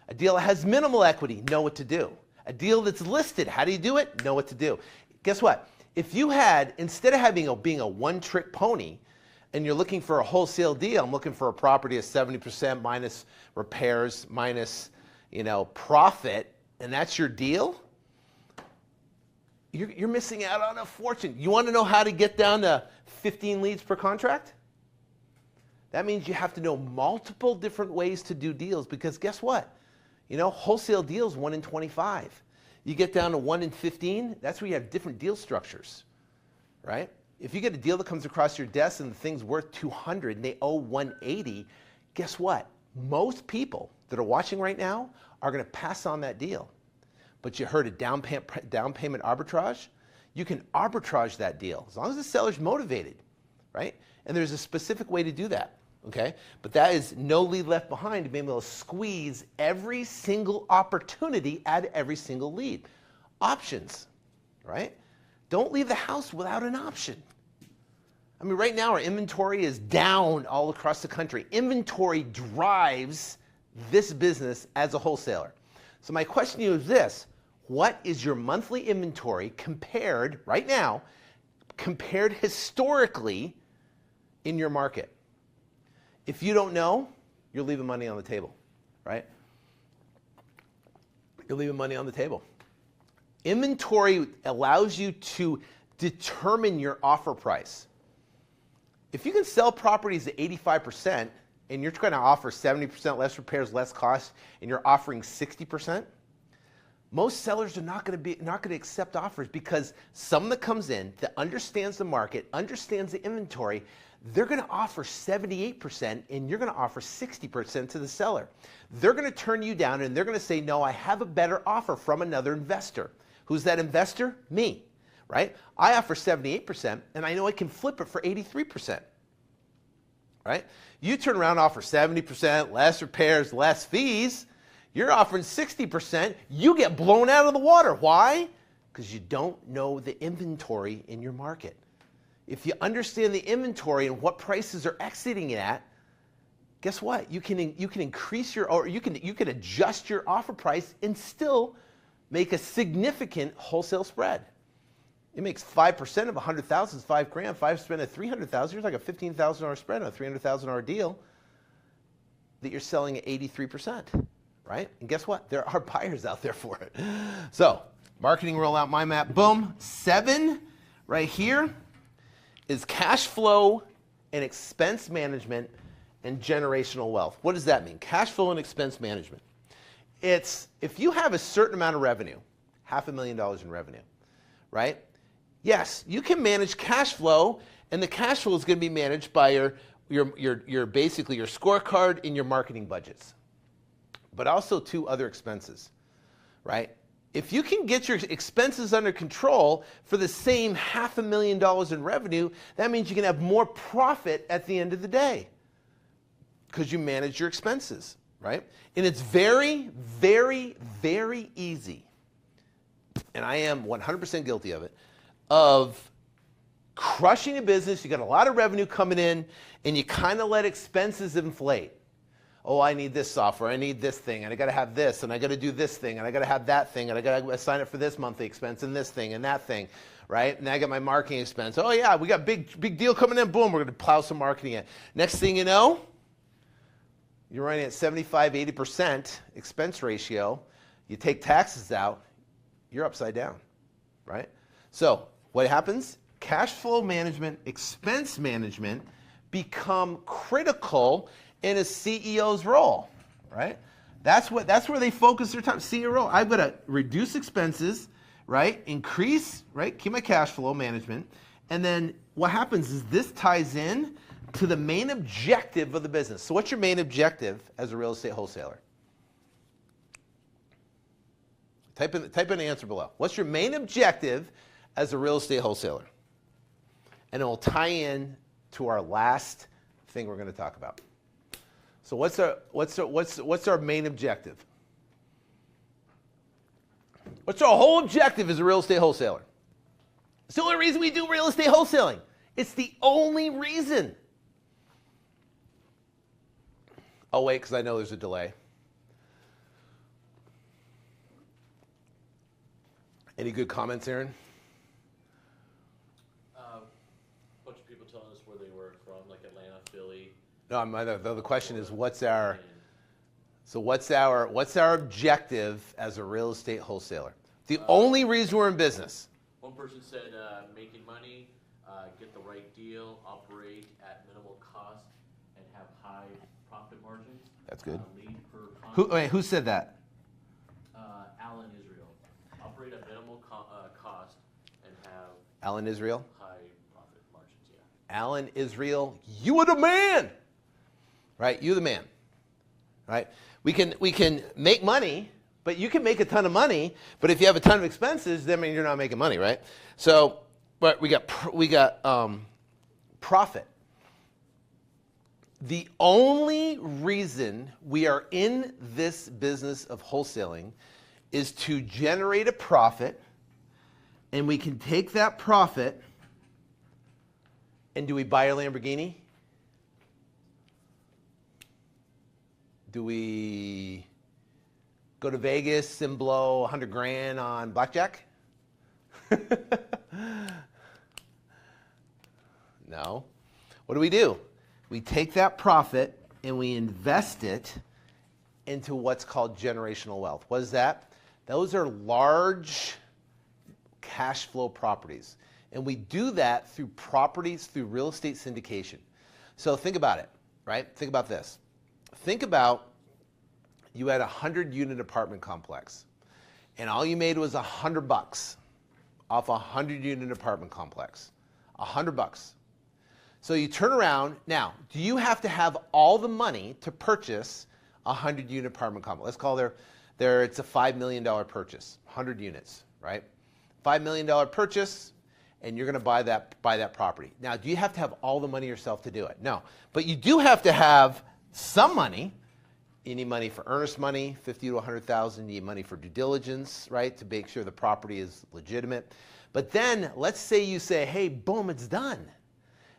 A deal that has minimal equity, know what to do. A deal that's listed, how do you do it? Know what to do. Guess what? If you had, instead of being a one-trick pony, and you're looking for a wholesale deal, I'm looking for a property of 70% minus repairs, minus, profit, and that's your deal, you're missing out on a fortune. You want to know how to get down to 15 leads per contract? That means you have to know multiple different ways to do deals, because guess what? Wholesale deals 1 in 25. You get down to 1 in 15, that's where you have different deal structures, right? If you get a deal that comes across your desk and the thing's worth 200 and they owe 180, guess what? Most people that are watching right now are going to pass on that deal. But you heard of down payment arbitrage? You can arbitrage that deal as long as the seller's motivated, right? And there's a specific way to do that, okay? But that is no lead left behind to be able to squeeze every single opportunity out of every single lead. Options, right? Don't leave the house without an option. I mean, right now our inventory is down all across the country. Inventory drives this business as a wholesaler. So my question to you is this: what is your monthly inventory compared right now, compared historically in your market? If you don't know, you're leaving money on the table, right? You're leaving money on the table. Inventory allows you to determine your offer price. If you can sell properties at 85% and you're trying to offer 70% less repairs, less costs, and you're offering 60%, most sellers are not going to accept offers, because someone that comes in that understands the market, understands the inventory, they're going to offer 78% and you're going to offer 60% to the seller. They're going to turn you down and they're going to say, no, I have a better offer from another investor. Who's that investor? Me, right? I offer 78% and I know I can flip it for 83%, right? You turn around and offer 70%, less repairs, less fees. You're offering 60%. You get blown out of the water. Why? Because you don't know the inventory in your market. If you understand the inventory and what prices are exiting at, guess what? You can increase you can adjust your offer price and still make a significant wholesale spread. It makes 5% of 100,000 is $5,000. 5% of 300,000, you're like a $15,000 spread on a $300,000 deal that you're selling at 83%, right? And guess what? There are buyers out there for it. So, marketing rollout, my map, boom. 7 right here is cash flow and expense management and generational wealth. What does that mean? Cash flow and expense management. It's if you have a certain amount of revenue, $500,000 in revenue, right? Yes, you can manage cash flow, and the cash flow is going to be managed by your basically your scorecard and your marketing budgets, but also 2 other expenses, right? If you can get your expenses under control for the same $500,000 in revenue, that means you can have more profit at the end of the day because you manage your expenses, right? And it's very, very, very easy, and I am 100% guilty of it, of crushing a business. You got a lot of revenue coming in, and you kind of let expenses inflate. Oh, I need this software, I need this thing, and I got to have this, and I got to do this thing, and I got to have that thing, and I got to sign up for this monthly expense, and this thing, and that thing, right? And I got my marketing expense. Oh yeah, we got big deal coming in, boom, we're going to plow some marketing in. Next thing you know, you're running at 75, 80% expense ratio. You take taxes out, you're upside down, right? So what happens? Cash flow management, expense management become critical in a CEO's role, right? That's where they focus their time. CEO role. I've got to reduce expenses, right? Increase, right? Keep my cash flow management. And then what happens is this ties in to the main objective of the business. So what's your main objective as a real estate wholesaler? Type in the answer below. What's your main objective as a real estate wholesaler? And it will tie in to our last thing we're going to talk about. So what's our main objective? What's our whole objective as a real estate wholesaler? It's the only reason we do real estate wholesaling. It's the only reason. Oh, wait, because I know there's a delay. Any good comments, Aaron? A bunch of people telling us where they were from, like Atlanta, Philly. No, the question is, what's our objective as a real estate wholesaler? The only reason we're in business. One person said making money, get the right deal, operate at minimal cost, and have high profit margins. That's good. Lead per Who said that? Alan Israel. Operate at minimal cost and have Alan Israel? high profit margins, yeah. Alan Israel, you are the man. Right? You're the man. Right? We can make money, but you can make a ton of money, but if you have a ton of expenses, then you're not making money, right? So, but we got profit. The only reason we are in this business of wholesaling is to generate a profit, and we can take that profit, and do we buy a Lamborghini? Do we go to Vegas and blow 100 grand on blackjack? No. What do? We take that profit and we invest it into what's called generational wealth. What is that? Those are large cash flow properties. And we do that through properties, through real estate syndication. So think about it, right? Think about this. Think about you had a 100-unit apartment complex, and all you made was $100 off a 100-unit apartment complex. $100. So you turn around. Now, do you have to have all the money to purchase a 100-unit apartment complex? Let's call it's a $5 million purchase, 100 units, right? $5 million purchase, and you're going to buy that property. Now, do you have to have all the money yourself to do it? No, but you do have to have some money. You need money for earnest money, $50,000 to $100,000. You need money for due diligence, right, to make sure the property is legitimate. But then let's say you say, hey, boom, it's done.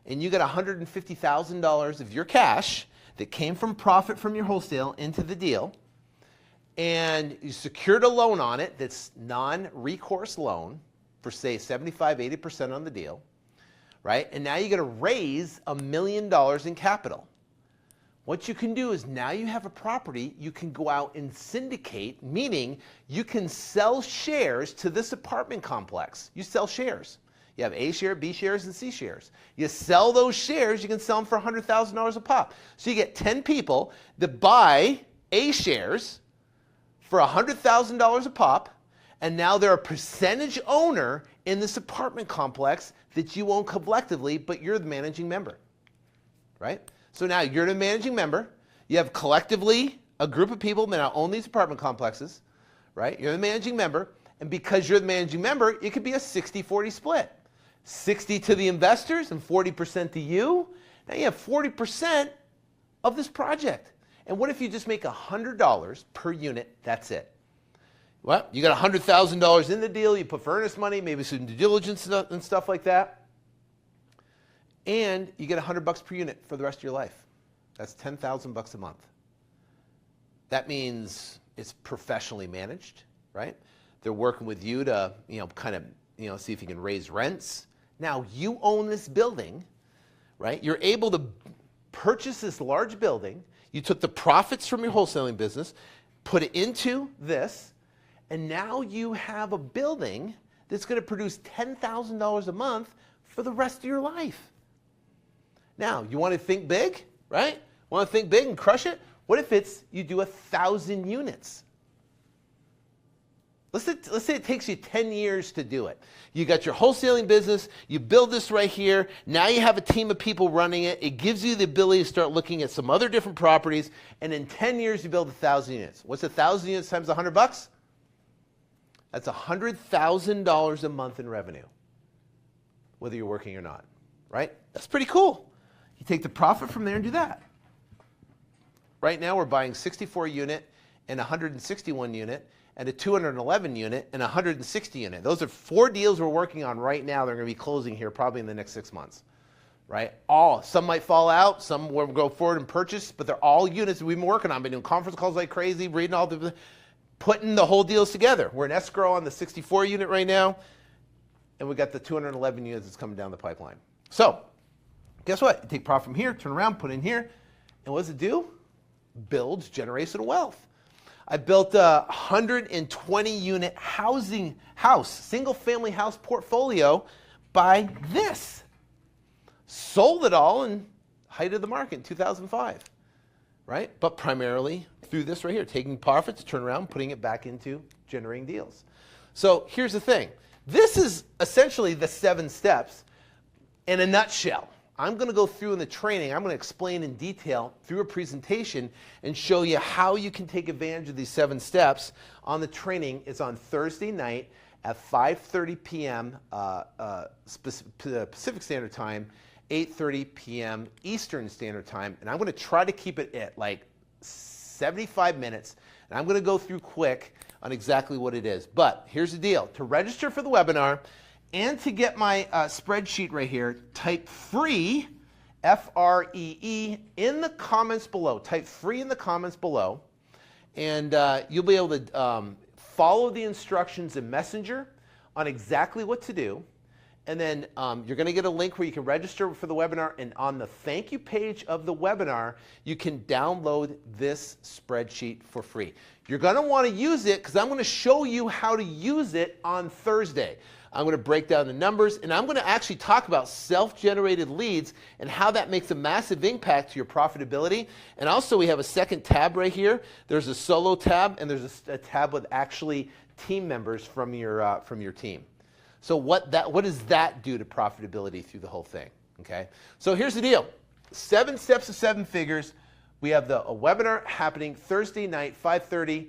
And you got $150,000 of your cash that came from profit from your wholesale into the deal, and you secured a loan on it that's non-recourse loan for, say, 75, 80% on the deal, right? And now you got to raise $1 million in capital. What you can do is now you have a property you can go out and syndicate, meaning you can sell shares to this apartment complex. You sell shares. You have A share, B shares, and C shares. You sell those shares, you can sell them for $100,000 a pop. So you get 10 people that buy A shares for $100,000 a pop, and now they're a percentage owner in this apartment complex that you own collectively, but you're the managing member, right? So now you're the managing member. You have collectively a group of people that now own these apartment complexes, right? You're the managing member. And because you're the managing member, it could be a 60-40 split. 60 to the investors and 40% to you. Now you have 40% of this project. And what if you just make $100 per unit? That's it. Well, you got $100,000 in the deal. You put for earnest money, maybe some due diligence and stuff like that. And you get $100 per unit for the rest of your life. That's $10,000 a month. That means it's professionally managed, right? They're working with you to, see if you can raise rents. Now you own this building, right? You're able to purchase this large building. You took the profits from your wholesaling business, put it into this, and now you have a building that's going to produce $10,000 a month for the rest of your life. Now, you want to think big, right? Want to think big and crush it? What if you do 1,000 units? Let's say it takes you 10 years to do it. You got your wholesaling business, you build this right here, now you have a team of people running it, it gives you the ability to start looking at some other different properties, and in 10 years you build 1,000 units. What's 1,000 units times $100? That's $100,000 a month in revenue, whether you're working or not, right? That's pretty cool. You take the profit from there and do that. right now we're buying 64 unit and 161 unit and a 211 unit and 160 unit. Those are 4 deals we're working on right now. They're going to be closing here probably in the next 6 months, right? Some might fall out, some will go forward and purchase, but they're all units that we've been working on. I've been doing conference calls like crazy, reading all the, putting the whole deals together. We're in escrow on the 64 unit right now, and we got the 211 units that's coming down the pipeline. So, guess what? You take profit from here, turn around, put it in here, and what does it do? Builds generational wealth. I built a 120 unit single family house portfolio by this. Sold it all in height of the market in 2005, right? But primarily through this right here, taking profits, turn around, putting it back into generating deals. So here's the thing. This is essentially the 7 steps in a nutshell. I'm going to go through in the training, I'm going to explain in detail through a presentation and show you how you can take advantage of these 7 steps on the training. It's on Thursday night at 5:30 p.m. Pacific Standard Time, 8:30 p.m. Eastern Standard Time. And I'm going to try to keep it at like 75 minutes. And I'm going to go through quick on exactly what it is. But here's the deal. To register for the webinar, and to get my spreadsheet right here, type FREE, F-R-E-E, in the comments below. Type FREE in the comments below, and you'll be able to follow the instructions in Messenger on exactly what to do. And then you're going to get a link where you can register for the webinar, and on the thank you page of the webinar, you can download this spreadsheet for free. You're going to want to use it because I'm going to show you how to use it on Thursday. I'm going to break down the numbers, and I'm going to actually talk about self-generated leads and how that makes a massive impact to your profitability. And also, we have a second tab right here. There's a solo tab, and there's a tab with actually team members from your team. So what does that do to profitability through the whole thing? Okay. So here's the deal: 7 steps to 7 figures. We have a webinar happening Thursday night, 5:30.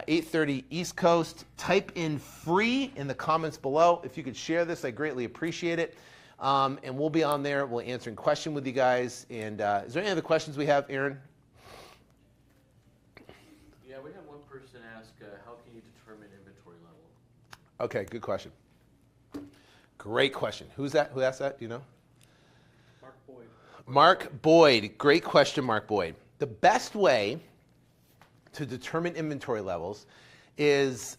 8:30 East Coast. Type in FREE in the comments below. If you could share this, I greatly appreciate it. And we'll be on there. We'll answer a question with you guys. And is there any other questions we have, Aaron? Yeah, we had one person ask, how can you determine inventory level? Okay, good question. Great question. Who's that? Who asked that? Do you know? Mark Boyd. Mark Boyd. Great question, Mark Boyd. The best way to determine inventory levels is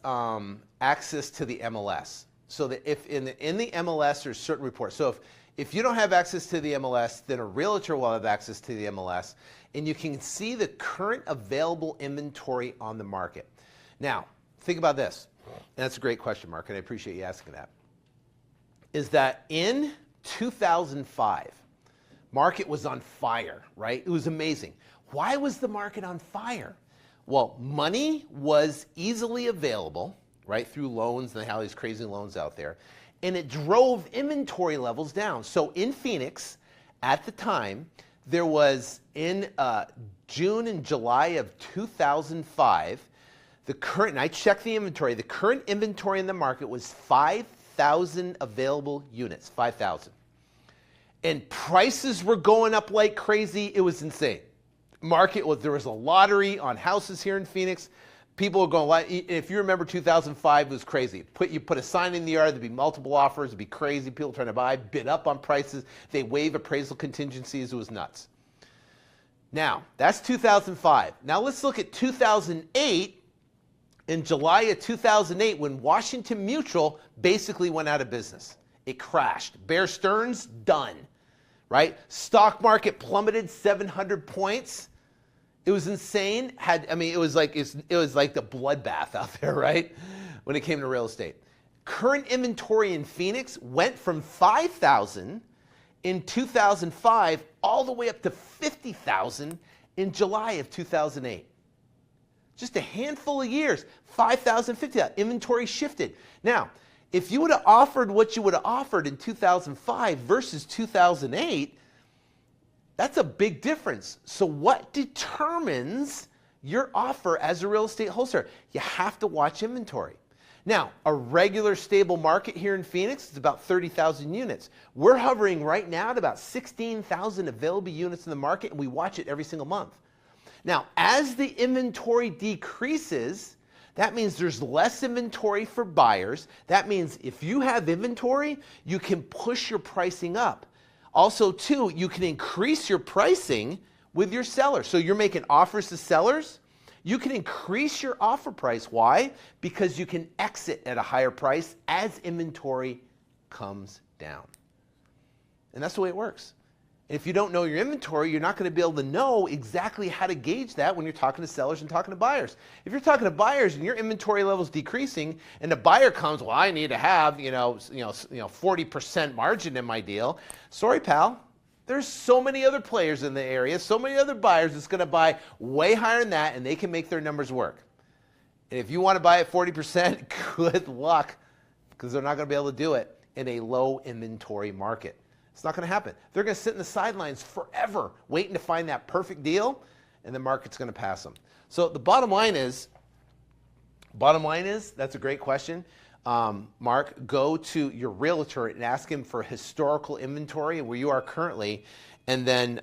access to the MLS. So that if in the MLS there's certain reports. So if you don't have access to the MLS, then a realtor will have access to the MLS, and you can see the current available inventory on the market. Now, think about this. And that's a great question, Mark, and I appreciate you asking that. Is that in 2005, market was on fire, right? It was amazing. Why was the market on fire? Well, money was easily available, right, through loans, and they have these crazy loans out there, and it drove inventory levels down. So in Phoenix, at the time, there was in June and July of 2005, and I checked the inventory, the current inventory in the market was 5,000 available units, 5,000. And prices were going up like crazy. It was insane. There was a lottery on houses here in Phoenix. People were going, if you remember 2005, it was crazy. You put a sign in the yard, there'd be multiple offers, it'd be crazy. People trying to buy, bid up on prices. They waive appraisal contingencies. It was nuts. Now, that's 2005. Now let's look at 2008. In July of 2008, when Washington Mutual basically went out of business. It crashed. Bear Stearns, done. Right? Stock market plummeted 700 points. It was insane. It was like the bloodbath out there, right? When it came to real estate. Current inventory in Phoenix went from 5,000 in 2005 all the way up to 50,000 in July of 2008. Just a handful of years, 5,000, 50,000. Inventory shifted. Now, if you would have offered what you would have offered in 2005 versus 2008, that's a big difference. So what determines your offer as a real estate wholesaler? You have to watch inventory. Now, a regular stable market here in Phoenix is about 30,000 units. We're hovering right now at about 16,000 available units in the market, and we watch it every single month. Now, as the inventory decreases, that means there's less inventory for buyers. That means if you have inventory, you can push your pricing up. Also, too, you can increase your pricing with your sellers. So you're making offers to sellers. You can increase your offer price. Why? Because you can exit at a higher price as inventory comes down. And that's the way it works. And if you don't know your inventory, you're not going to be able to know exactly how to gauge that when you're talking to sellers and talking to buyers. If you're talking to buyers and your inventory level is decreasing, and the buyer comes, well, I need to have 40% margin in my deal. Sorry, pal. There's so many other players in the area, so many other buyers that's going to buy way higher than that, and they can make their numbers work. And if you want to buy at 40%, good luck, because they're not going to be able to do it in a low inventory market. It's not going to happen. They're going to sit in the sidelines forever waiting to find that perfect deal, and the market's going to pass them. So the bottom line is, that's a great question. Mark, go to your realtor and ask him for historical inventory where you are currently, and then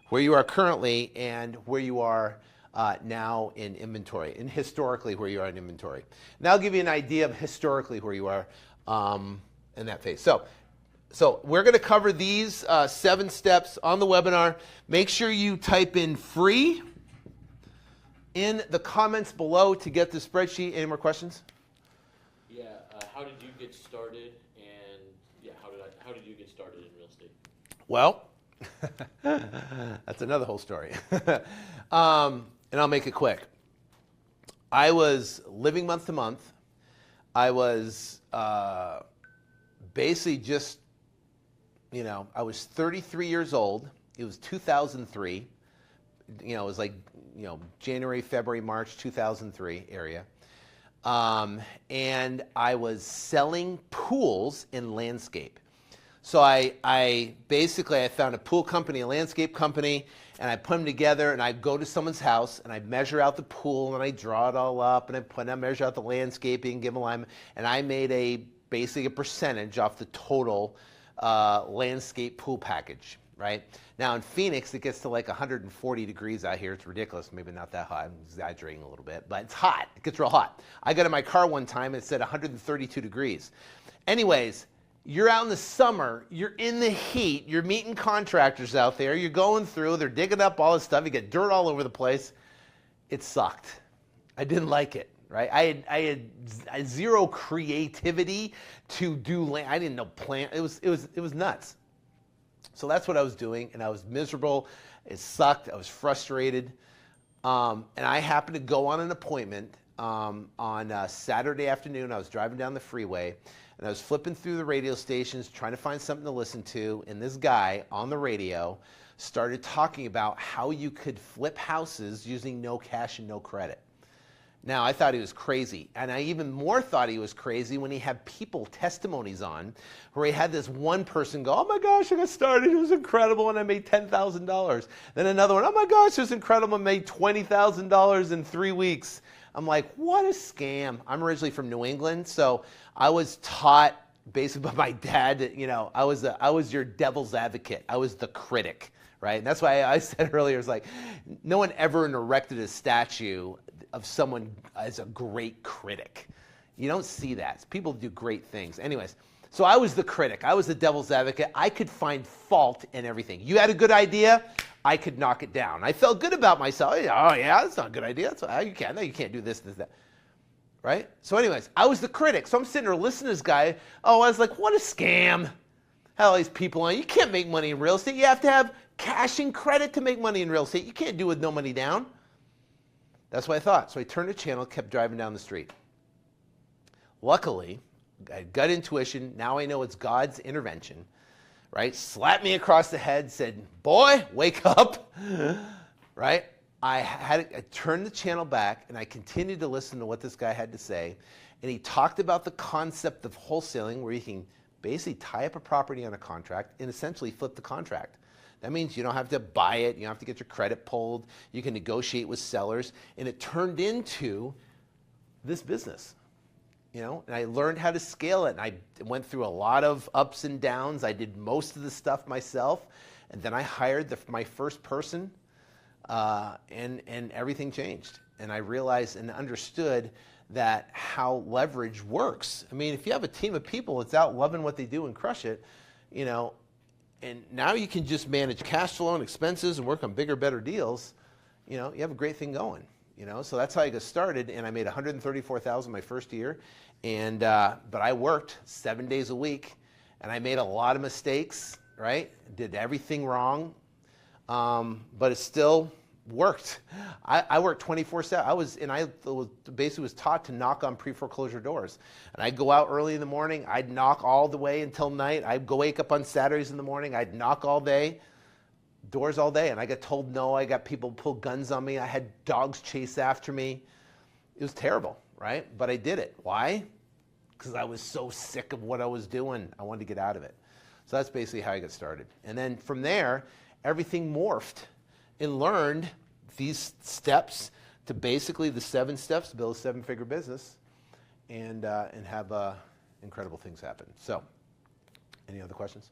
where you are currently and where you are now in inventory, and historically where you are in inventory. Now I'll give you an idea of historically where you are in that phase. So we're going to cover these 7 steps on the webinar. Make sure you type in free in the comments below to get the spreadsheet. Any more questions? Yeah, how did you get started, and how did you get started in real estate? Well, that's another whole story. And I'll make it quick. I was living month to month. I was basically just, I was 33 years old. It was 2003. It was like, January, February, March 2003 area. And I was selling pools in landscape. So I basically found a pool company, a landscape company, and I put them together, and I'd go to someone's house, and I'd measure out the pool, and I draw it all up, and I measure out the landscaping, give them alignment, and I made basically a percentage off the total landscape pool package, right? Now in Phoenix, it gets to like 140 degrees out here. It's ridiculous. Maybe not that hot. I'm exaggerating a little bit, but it's hot. It gets real hot. I got in my car one time, and it said 132 degrees. Anyways, you're out in the summer, you're in the heat, you're meeting contractors out there, you're going through, they're digging up all this stuff, you get dirt all over the place. It sucked. I didn't like it, right? I had zero creativity to do land. I didn't know plant. It was nuts. So that's what I was doing, and I was miserable. It sucked. I was frustrated. And I happened to go on an appointment on Saturday afternoon. I was driving down the freeway, and I was flipping through the radio stations trying to find something to listen to, and this guy on the radio started talking about how you could flip houses using no cash and no credit. Now, I thought he was crazy, and I even more thought he was crazy when he had people testimonies on where he had this one person go, oh my gosh, I got started, it was incredible, and I made $10,000. Then another one, oh my gosh, it was incredible, I made $20,000 in 3 weeks. I'm like, what a scam. I'm originally from New England, so I was taught basically by my dad that, I was your devil's advocate. I was the critic, right? And that's why I said earlier, it's like, no one ever erected a statue of someone as a great critic. You don't see that. People do great things. Anyways, so I was the critic. I was the devil's advocate. I could find fault in everything. You had a good idea, I could knock it down. I felt good about myself. Oh yeah, that's not a good idea. That's you can't do this, that. Right? So anyways, I was the critic. So I'm sitting there listening to this guy. Oh, I was like, what a scam. Hell, these people on. You can't make money in real estate. You have to have cash and credit to make money in real estate. You can't do it with no money down. That's what I thought. So I turned the channel, kept driving down the street. Luckily, I had gut intuition. Now I know it's God's intervention, right? Slapped me across the head, said, boy, wake up, right? I turned the channel back, and I continued to listen to what this guy had to say. And he talked about the concept of wholesaling, where you can basically tie up a property on a contract and essentially flip the contract. That means you don't have to buy it. You don't have to get your credit pulled. You can negotiate with sellers. And it turned into this business, and I learned how to scale it. And I went through a lot of ups and downs. I did most of the stuff myself. And then I hired my first person and everything changed. And I realized and understood that how leverage works. I mean, if you have a team of people that's out loving what they do and crush it, you know, and now you can just manage cash flow and expenses and work on bigger, better deals, you know, you have a great thing going, you know. So that's how I got started, and I made $134,000 my first year, and but I worked 7 days a week, and I made a lot of mistakes, right? Did everything wrong, but it still worked. I worked 24/7. I basically was taught to knock on pre-foreclosure doors. And I'd go out early in the morning. I'd knock all the way until night. I'd go wake up on Saturdays in the morning. I'd knock all day, doors all day. And I got told no. I got people pull guns on me. I had dogs chase after me. It was terrible, right? But I did it. Why? Because I was so sick of what I was doing. I wanted to get out of it. So that's basically how I got started. And then from there, everything morphed and learned these steps to basically the 7 steps to build a 7-figure business and have incredible things happen. So, any other questions?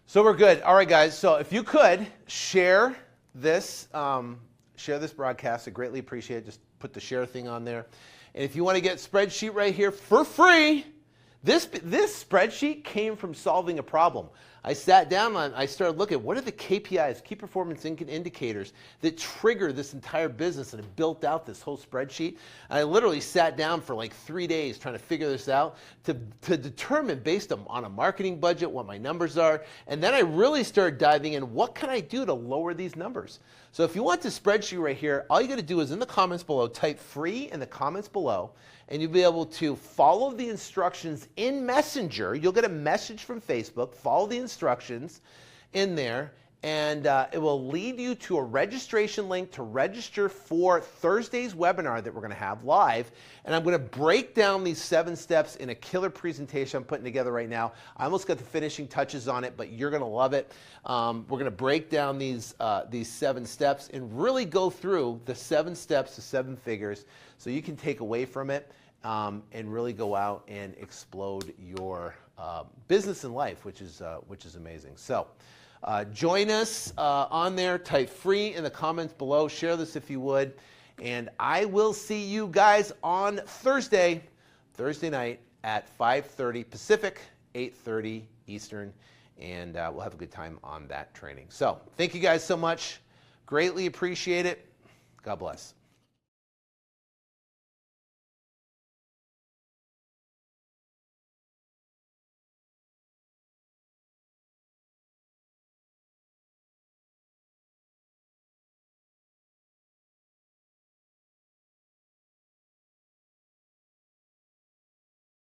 So we're good. All right, guys. So if you could share this broadcast, I greatly appreciate it. Just put the share thing on there. And if you want to get Spreadsheet right here for free, this spreadsheet came from solving a problem. I sat down and I started looking at what are the KPIs, key performance indicators, that trigger this entire business, and I built out this whole spreadsheet. And I literally sat down for like 3 days trying to figure this out to determine based on a marketing budget what my numbers are. And then I really started diving in, what can I do to lower these numbers? So if you want the spreadsheet right here, all you got to do is in the comments below, type free in the comments below, and you'll be able to follow the instructions in Messenger. You'll get a message from Facebook, follow the instructions in there, and it will lead you to a registration link to register for Thursday's webinar that we're going to have live. And I'm going to break down these 7 steps in a killer presentation I'm putting together right now. I almost got the finishing touches on it, but you're going to love it. We're going to break down these 7 steps and really go through the 7 steps to 7 figures so you can take away from it and really go out and explode your business and life, which is amazing. So join us on there. Type free in the comments below. Share this if you would. And I will see you guys on Thursday night at 5:30 Pacific, 8:30 Eastern. And we'll have a good time on that training. So thank you guys so much. Greatly appreciate it. God bless.